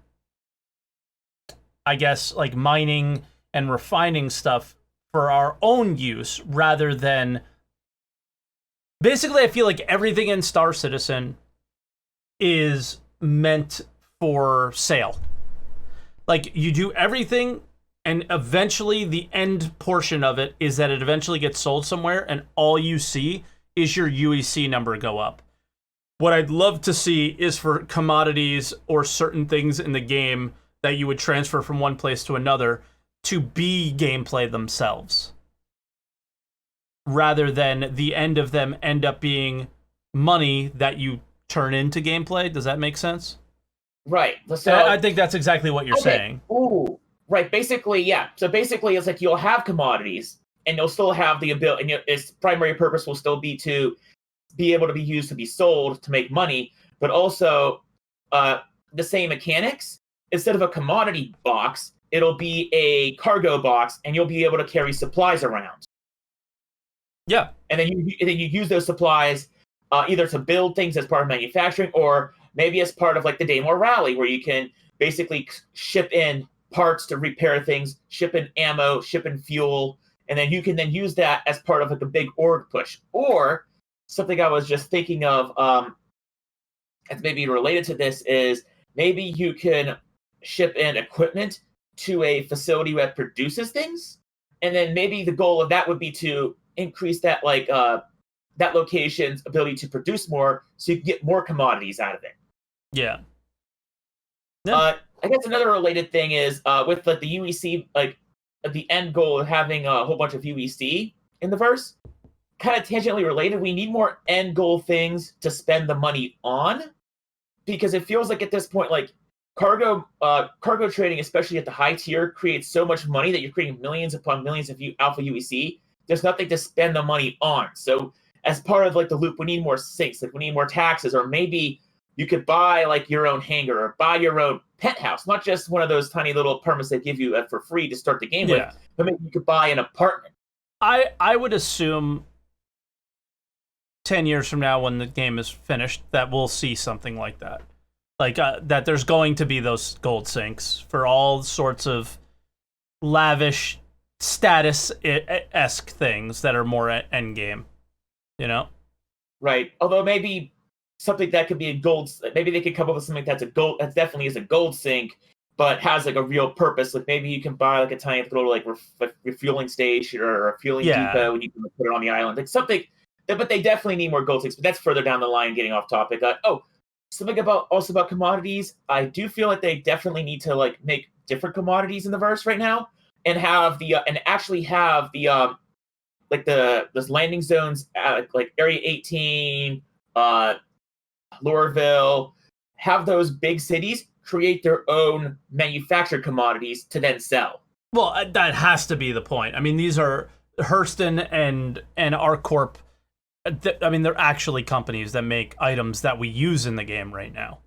I guess, like mining and refining stuff for our own use rather than... Basically, I feel like everything in Star Citizen is meant for sale. Like, you do everything, and eventually the end portion of it is that it eventually gets sold somewhere, and all you see is your UEC number go up. What I'd love to see is for commodities or certain things in the game that you would transfer from one place to another to be gameplay themselves, rather than the end of them end up being money that you turn into gameplay. Does that make sense? Right. So I think that's exactly what you're saying. Ooh, right. Basically, yeah. So basically, it's like you'll have commodities, and you'll still have the ability, and its primary purpose will still be to be able to be used to be sold to make money, but also the same mechanics. Instead of a commodity box, it'll be a cargo box, and you'll be able to carry supplies around. Yeah. And then you use those supplies either to build things as part of manufacturing, or maybe as part of like the Daymore Rally, where you can basically ship in parts to repair things, ship in ammo, ship in fuel, and then you can then use that as part of like a big org push. Or something I was just thinking of that's maybe related to this is maybe you can ship in equipment to a facility that produces things, and then maybe the goal of that would be to increase that that location's ability to produce more, so you can get more commodities out of it. Yeah. I guess another related thing is with like the UEC, like the end goal of having a whole bunch of UEC in the verse, kind of tangentially related. We need more end goal things to spend the money on, because it feels like at this point, like cargo trading, especially at the high tier, creates so much money that you're creating millions upon millions of alpha UEC. There's nothing to spend the money on. So as part of like the loop, we need more sinks, like we need more taxes, or maybe you could buy like your own hangar or buy your own penthouse, not just one of those tiny little permits they give you for free to start the game with, but maybe you could buy an apartment. I would assume 10 years from now, when the game is finished, that we'll see something like that. Like that there's going to be those gold sinks for all sorts of lavish status-esque things that are more end game, you know? Right. Although maybe something that could be a gold, maybe they could come up with something that's that definitely is a gold sink, but has like a real purpose. Like maybe you can buy like a tiny little like refueling station or a fueling depot, and you can put it on the island, like something. But they definitely need more gold sinks. But that's further down the line, getting off topic. Something about commodities. I do feel like they definitely need to like make different commodities in the verse right now, and have the like those landing zones at like Area 18, Lorville, have those big cities create their own manufactured commodities to then sell. Well, that has to be the point. I mean, these are Hurston and ArcCorp. I mean, they're actually companies that make items that we use in the game right now.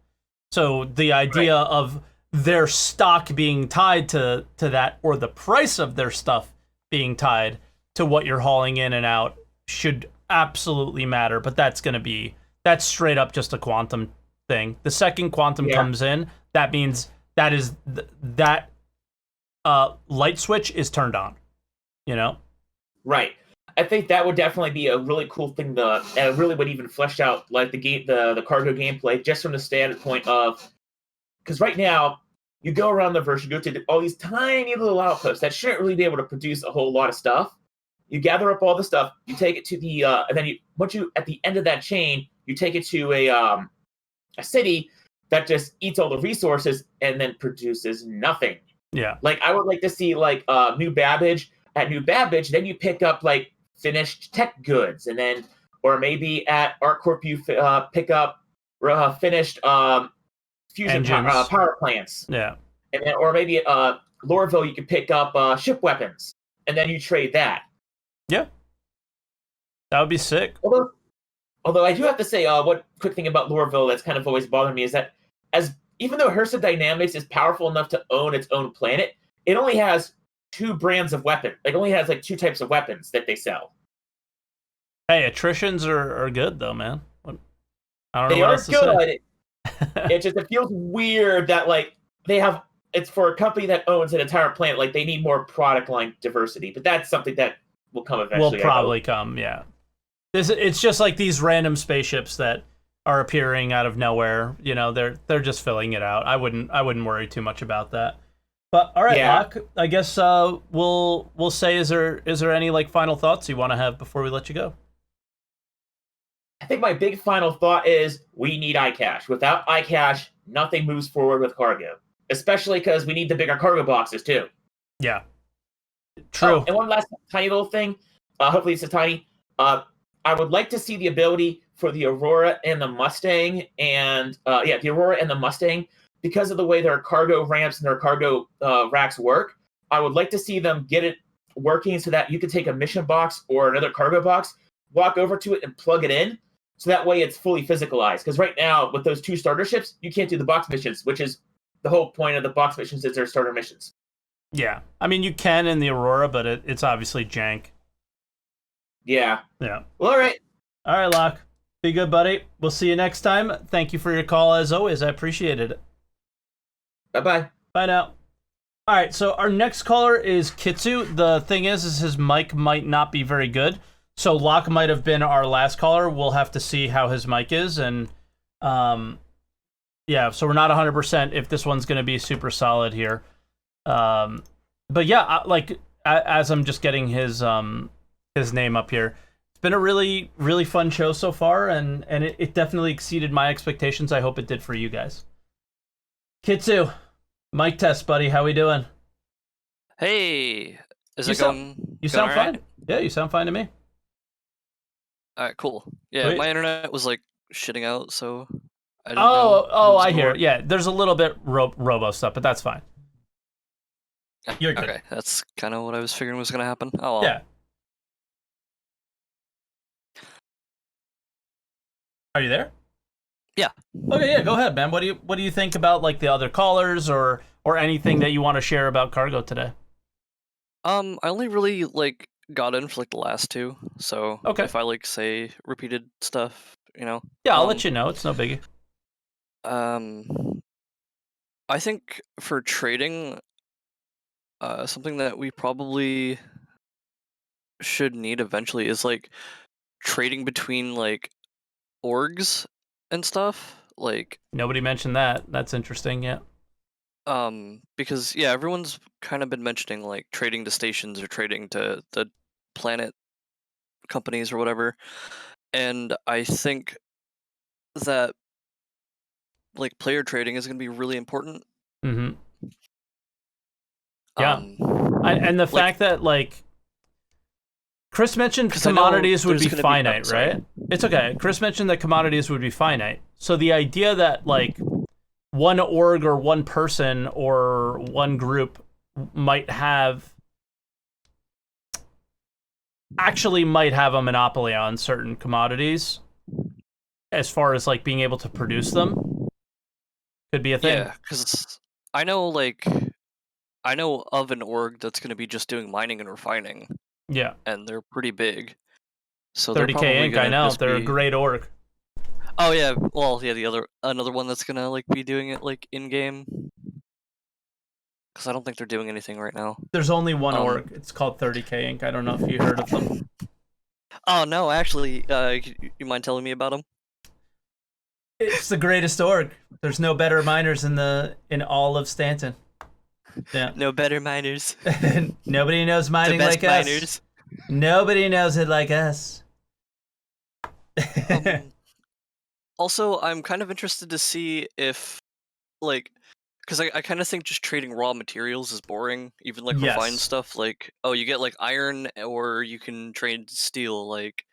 So the idea of their stock being tied to that, or the price of their stuff being tied to what you're hauling in and out, should absolutely matter. But that's straight up just a quantum thing. The second quantum comes in, that means that light switch is turned on, you know? Right. I think that would definitely be a really cool thing and really would even flesh out like the cargo gameplay, just from the standpoint of, because right now you go around the verse, you go to all these tiny little outposts that shouldn't really be able to produce a whole lot of stuff. You gather up all the stuff, you take it to the and then once you at the end of that chain, you take it to a city that just eats all the resources and then produces nothing. Yeah. Like I would like to see like New Babbage. At New Babbage, then you pick up like finished tech goods, and then, or maybe at ArcCorp you pick up finished fusion power plants. Yeah. And then, or maybe at Lorville you can pick up ship weapons, and then you trade that. Yeah. That would be sick. Although I do have to say, one quick thing about Lorville that's kind of always bothered me is that even though Hursa Dynamics is powerful enough to own its own planet, it only has 2 brands of weapon. It only has like 2 types of weapons that they sell. Hey, attritions are good though, man. I don't know they what are else to good. say. It feels weird that like it's for a company that owns an entire planet. Like they need more product line diversity, but that's something that will come eventually. Will probably come, yeah. It's just like these random spaceships that are appearing out of nowhere. You know, they're just filling it out. I wouldn't worry too much about that. But all right, Locke, I guess we'll say, is there any like final thoughts you want to have before we let you go? I think my big final thought is we need iCache. Without iCache, nothing moves forward with cargo, especially because we need the bigger cargo boxes too. Yeah, true. And one last tiny little thing. Hopefully it's a tiny. I would like to see the ability for the Aurora and the Mustang, and the Aurora and the Mustang, because of the way their cargo ramps and their cargo racks work. I would like to see them get it working so that you could take a mission box or another cargo box, walk over to it and plug it in, so that way it's fully physicalized. Because right now, with those 2 starter ships, you can't do the box missions, which is the whole point of the box missions, is they're starter missions. Yeah. I mean, you can in the Aurora, but it's obviously jank. Yeah. Yeah. Well, all right. All right, Locke. Be good, buddy. We'll see you next time. Thank you for your call, as always. I appreciated it. Bye-bye. Bye now. All right, so our next caller is Kitsu. The thing is his mic might not be very good. So Locke might have been our last caller. We'll have to see how his mic is, and Yeah, so we're not 100% if this one's going to be super solid here. But yeah, as I'm just getting his name up here, it's been a really, really fun show so far, and it definitely exceeded my expectations. I hope it did for you guys. Kitsu, mic test, buddy. How we doing? Hey, is You it sound- going? You going sound all fine. right? Yeah, you sound fine to me. All right, cool. Yeah, Wait. my internet was like shitting out, so I didn't know. if it Oh, was I gonna hear. work. It. Yeah, there's a little bit robo stuff, but that's fine. You're good. Okay, that's kind of what I was figuring was gonna happen. Oh well. Yeah. Are you there? Yeah. Okay, yeah, go ahead, man. What do you think about like the other callers or anything that you want to share about cargo today? I only really like got in for like the last two, so Okay. if I like say repeated stuff, Yeah, I'll let you know. It's no biggie. I think for trading, something that we probably should need eventually is like trading between like orgs and stuff. Like, Nobody mentioned that. That's interesting. Yeah. because yeah, everyone's kind of been mentioning like trading to stations or trading to the planet companies or whatever, and I think that like player trading is going to be really important. Mm-hmm. Yeah. Um, And the like- fact that like Chris mentioned 'Cause I know commodities would there's be gonna be- finite, sorry. right? It's okay. Chris mentioned that commodities would be finite. So the idea that like one org or one person or one group might have a monopoly on certain commodities as far as like being able to produce them could be a thing. yeah, because I know of an org that's going to be just doing mining and refining, Yeah. and they're pretty big. So they're 30K probably Inc. I gonna know. just They're a be- great org. Oh yeah, well yeah, another one that's gonna like be doing it like in game. Because I don't think they're doing anything right now. There's only one Um, org. It's called 30K Inc. I don't know if you heard of them. Oh no, actually, you mind telling me about them? It's the greatest org. There's no better miners in all of Stanton. Yeah. No better miners. Nobody knows The mining best like us. miners. Nobody knows it like us. Also, I'm kind of interested to see if, like, because I kind of think just trading raw materials is boring. Even like refined Yes. stuff, like, oh, you get like iron, or you can trade steel. Like,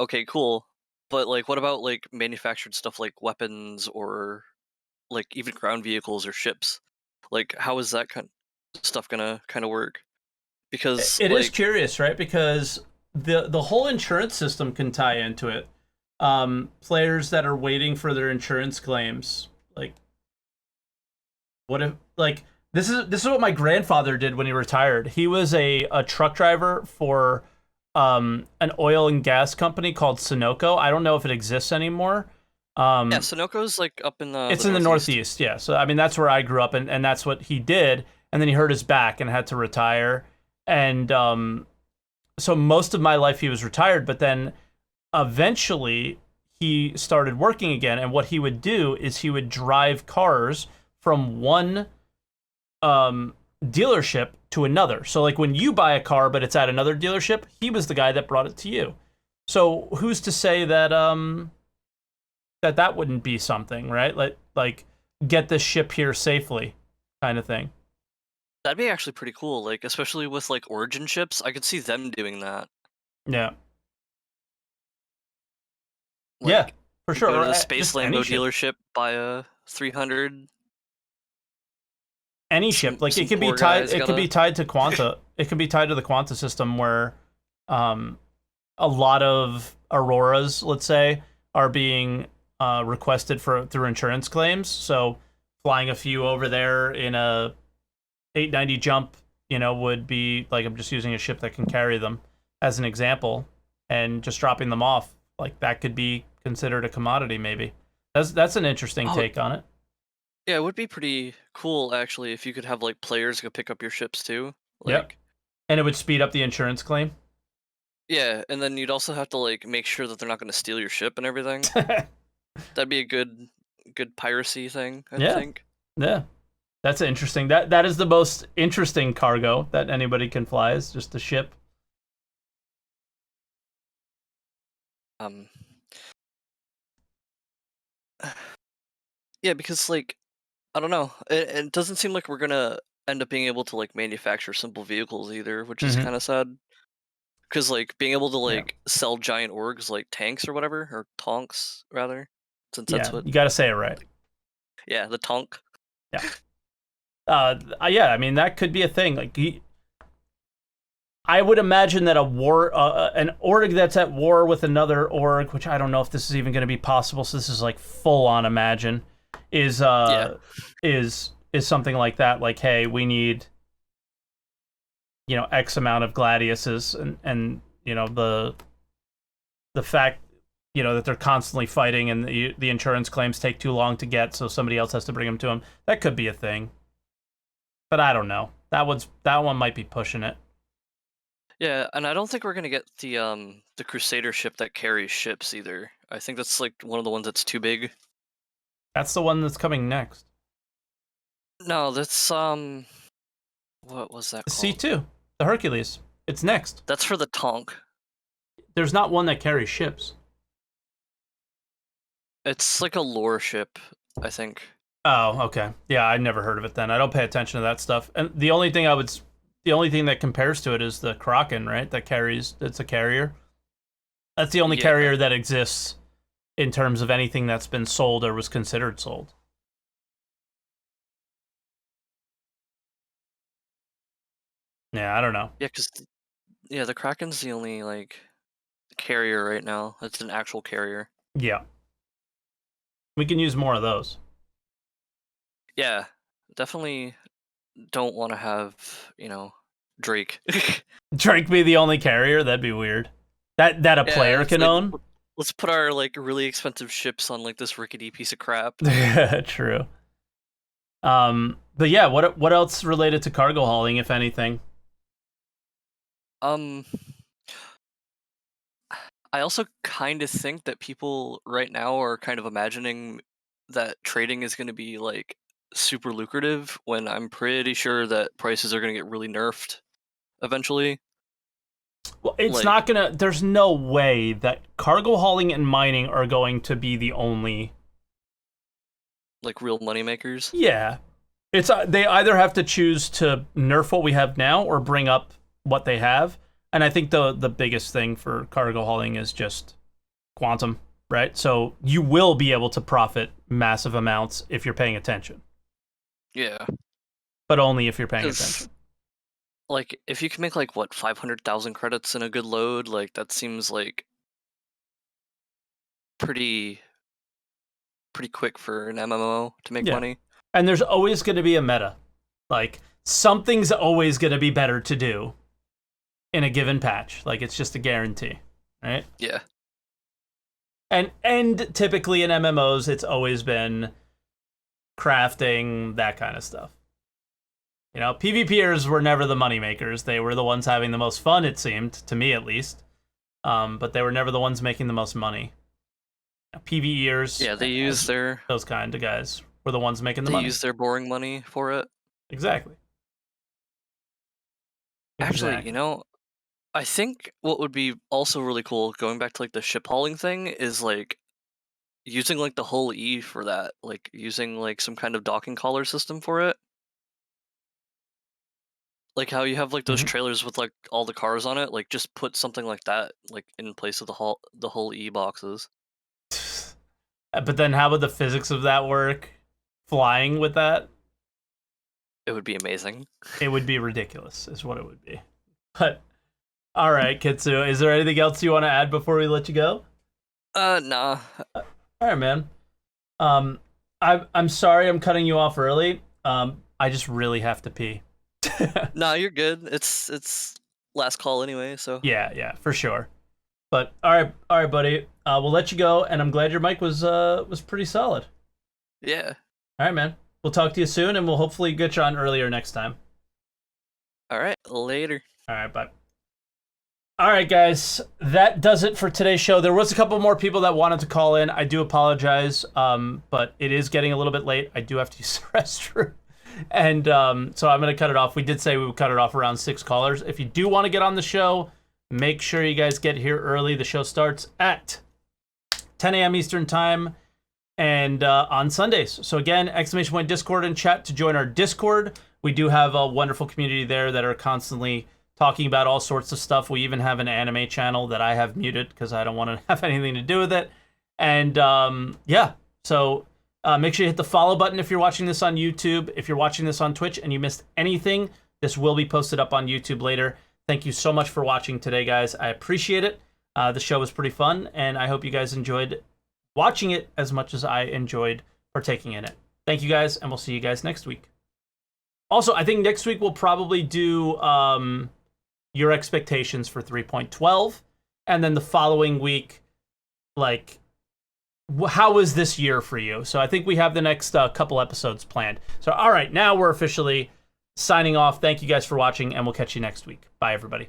okay, cool. But like, what about like manufactured stuff like weapons or like even ground vehicles or ships? Like, how is that kind of stuff gonna kind of work? Because It like, is curious, right? Because the whole insurance system can tie into it. Players that are waiting for their insurance claims, like, what if like this is what my grandfather did when he retired. He was a truck driver for an oil and gas company called Sunoco. I don't know if it exists anymore. yeah, Sunoco's like up in the. It's in the Northeast, yeah. So I mean, that's where I grew up, and that's what he did. And then he hurt his back and had to retire. And so most of my life he was retired, but then eventually he started working again. And what he would do is he would drive cars from one dealership to another. So like when you buy a car, but it's at another dealership, he was the guy that brought it to you. So who's to say that that wouldn't be something, right? Like get this ship here safely, kind of thing. That'd be actually pretty cool. Like, especially with like origin ships, I could see them doing that. Yeah. Like, Yeah, for you sure. Go to Or, the just Space any Lambo ship. dealership, buy a 300. Any Some- ship, like some it could be poor tied. guy's It could gotta- be tied to Quanta. It could be tied to the Quanta system, where a lot of Auroras, let's say, are being requested through insurance claims. So flying a few over there in a 890 jump, would be like, I'm just using a ship that can carry them as an example, and just dropping them off. Like that could be considered a commodity, maybe. That's an interesting Oh. take on it. Yeah, it would be pretty cool actually if you could have like players go pick up your ships too. Yep. Like, And it would speed up the insurance claim. yeah, and then you'd also have to like make sure that they're not going to steal your ship and everything. That'd be a good piracy thing, I Yeah. think. Yeah. That's interesting. That is the most interesting cargo that anybody can fly, is just a ship. Yeah, because like I don't know, it doesn't seem like we're gonna end up being able to like manufacture simple vehicles either, which is Mhm. kind of sad. Because like being able to Yeah. like sell giant orgs like tanks or whatever, or tonks rather, since Yeah, that's what. you got to say it right. Yeah, the tonk. Yeah, I mean that could be a thing. Like, I would imagine that an org that's at war with another org, which I don't know if this is even going to be possible. So this is like full on imagine, is something like that. Like, hey, we need, X amount of gladiuses, and the fact, that they're constantly fighting and the insurance claims take too long to get, so somebody else has to bring them to them. That could be a thing, but I don't know. That one might be pushing it. Yeah, and I don't think we're gonna get the Crusader ship that carries ships either. I think that's like one of the ones that's too big. That's the one that's coming next. No, that's what was that The called? C2, the Hercules. It's next. That's for the tonk. There's not one that carries ships. It's like a lore ship, I think. Oh, okay. Yeah, I never heard of it then. I don't pay attention to that stuff. And the only thing that compares to it is the Kraken, right? It's a carrier. That's the only Yeah. carrier that exists in terms of anything that's been sold or was considered sold. Yeah, I don't know. Yeah, because the Kraken's the only like carrier right now. It's an actual carrier. Yeah. We can use more of those. Yeah, definitely don't want to have, Drake. Drake be the only carrier? That'd be weird. That a Yeah, player it's can like, own? Let's put our like really expensive ships on like this rickety piece of crap. True. But yeah, what else related to cargo hauling, if anything? I also kind of think that people right now are kind of imagining that trading is going to be like super lucrative when I'm pretty sure that prices are going to get really nerfed eventually. Well, it's Like- not gonna. There's no way that cargo hauling and mining are going to be the only. Like real moneymakers. Yeah, it's they either have to choose to nerf what we have now or bring up what they have. And I think the biggest thing for cargo hauling is just quantum, right? So you will be able to profit massive amounts if you're paying attention, Yeah. but only if you're paying 'Cause, attention. like, if you can make like what 500,000 credits in a good load, like that seems like pretty quick for an MMO to make Yeah. money. And there's always going to be a meta. Like, something's always going to be better to do in a given patch. Like, it's just a guarantee, right? Yeah. And typically in MMOs, it's always been crafting, that kind of stuff. PvPers were never the moneymakers. They were the ones having the most fun, it seemed, to me at least. But they were never the ones making the most money. PvEers, Yeah, they use their those kind of guys were the ones making the money. use their boring money for it. Exactly. Actually, Exactly. I think what would be also really cool, going back to like the ship hauling thing, is like using like the hull E for that, like using like some kind of docking collar system for it. Like how you have like those Mhm. trailers with like all the cars on it, like just put something like that like in place of the hull E boxes. But then how would the physics of that work? Flying with that? It would be amazing. It would be ridiculous, is what it would be. But, all right, Kitsu, is there anything else you want to add before we let you go? Nah. All right, man. I'm sorry I'm cutting you off early. I just really have to pee. Nah, you're good. It's last call anyway, so. Yeah, for sure. But all right, buddy. We'll let you go, and I'm glad your mic was pretty solid. Yeah. All right, man. We'll talk to you soon, and we'll hopefully get you on earlier next time. All right, later. All right, bye. All right, guys, that does it for today's show. There was a couple more people that wanted to call in. I do apologize, but it is getting a little bit late. I do have to use the restroom. And so I'm going to cut it off. We did say we would cut it off around 6 callers. If you do want to get on the show, make sure you guys get here early. The show starts at 10 a.m. Eastern Time and on Sundays. So again, ! Discord and chat to join our Discord. We do have a wonderful community there that are constantly talking about all sorts of stuff. We even have an anime channel that I have muted because I don't want to have anything to do with it. And yeah, so make sure you hit the follow button if you're watching this on YouTube. If you're watching this on Twitch and you missed anything, this will be posted up on YouTube later. Thank you so much for watching today, guys. I appreciate it. The show was pretty fun, and I hope you guys enjoyed watching it as much as I enjoyed partaking in it. Thank you, guys, and we'll see you guys next week. Also, I think next week we'll probably do your expectations for 3.12, and then the following week, like, how was this year for you? So I think we have the next couple episodes planned. So, all right, now we're officially signing off. Thank you guys for watching, and we'll catch you next week. Bye, everybody.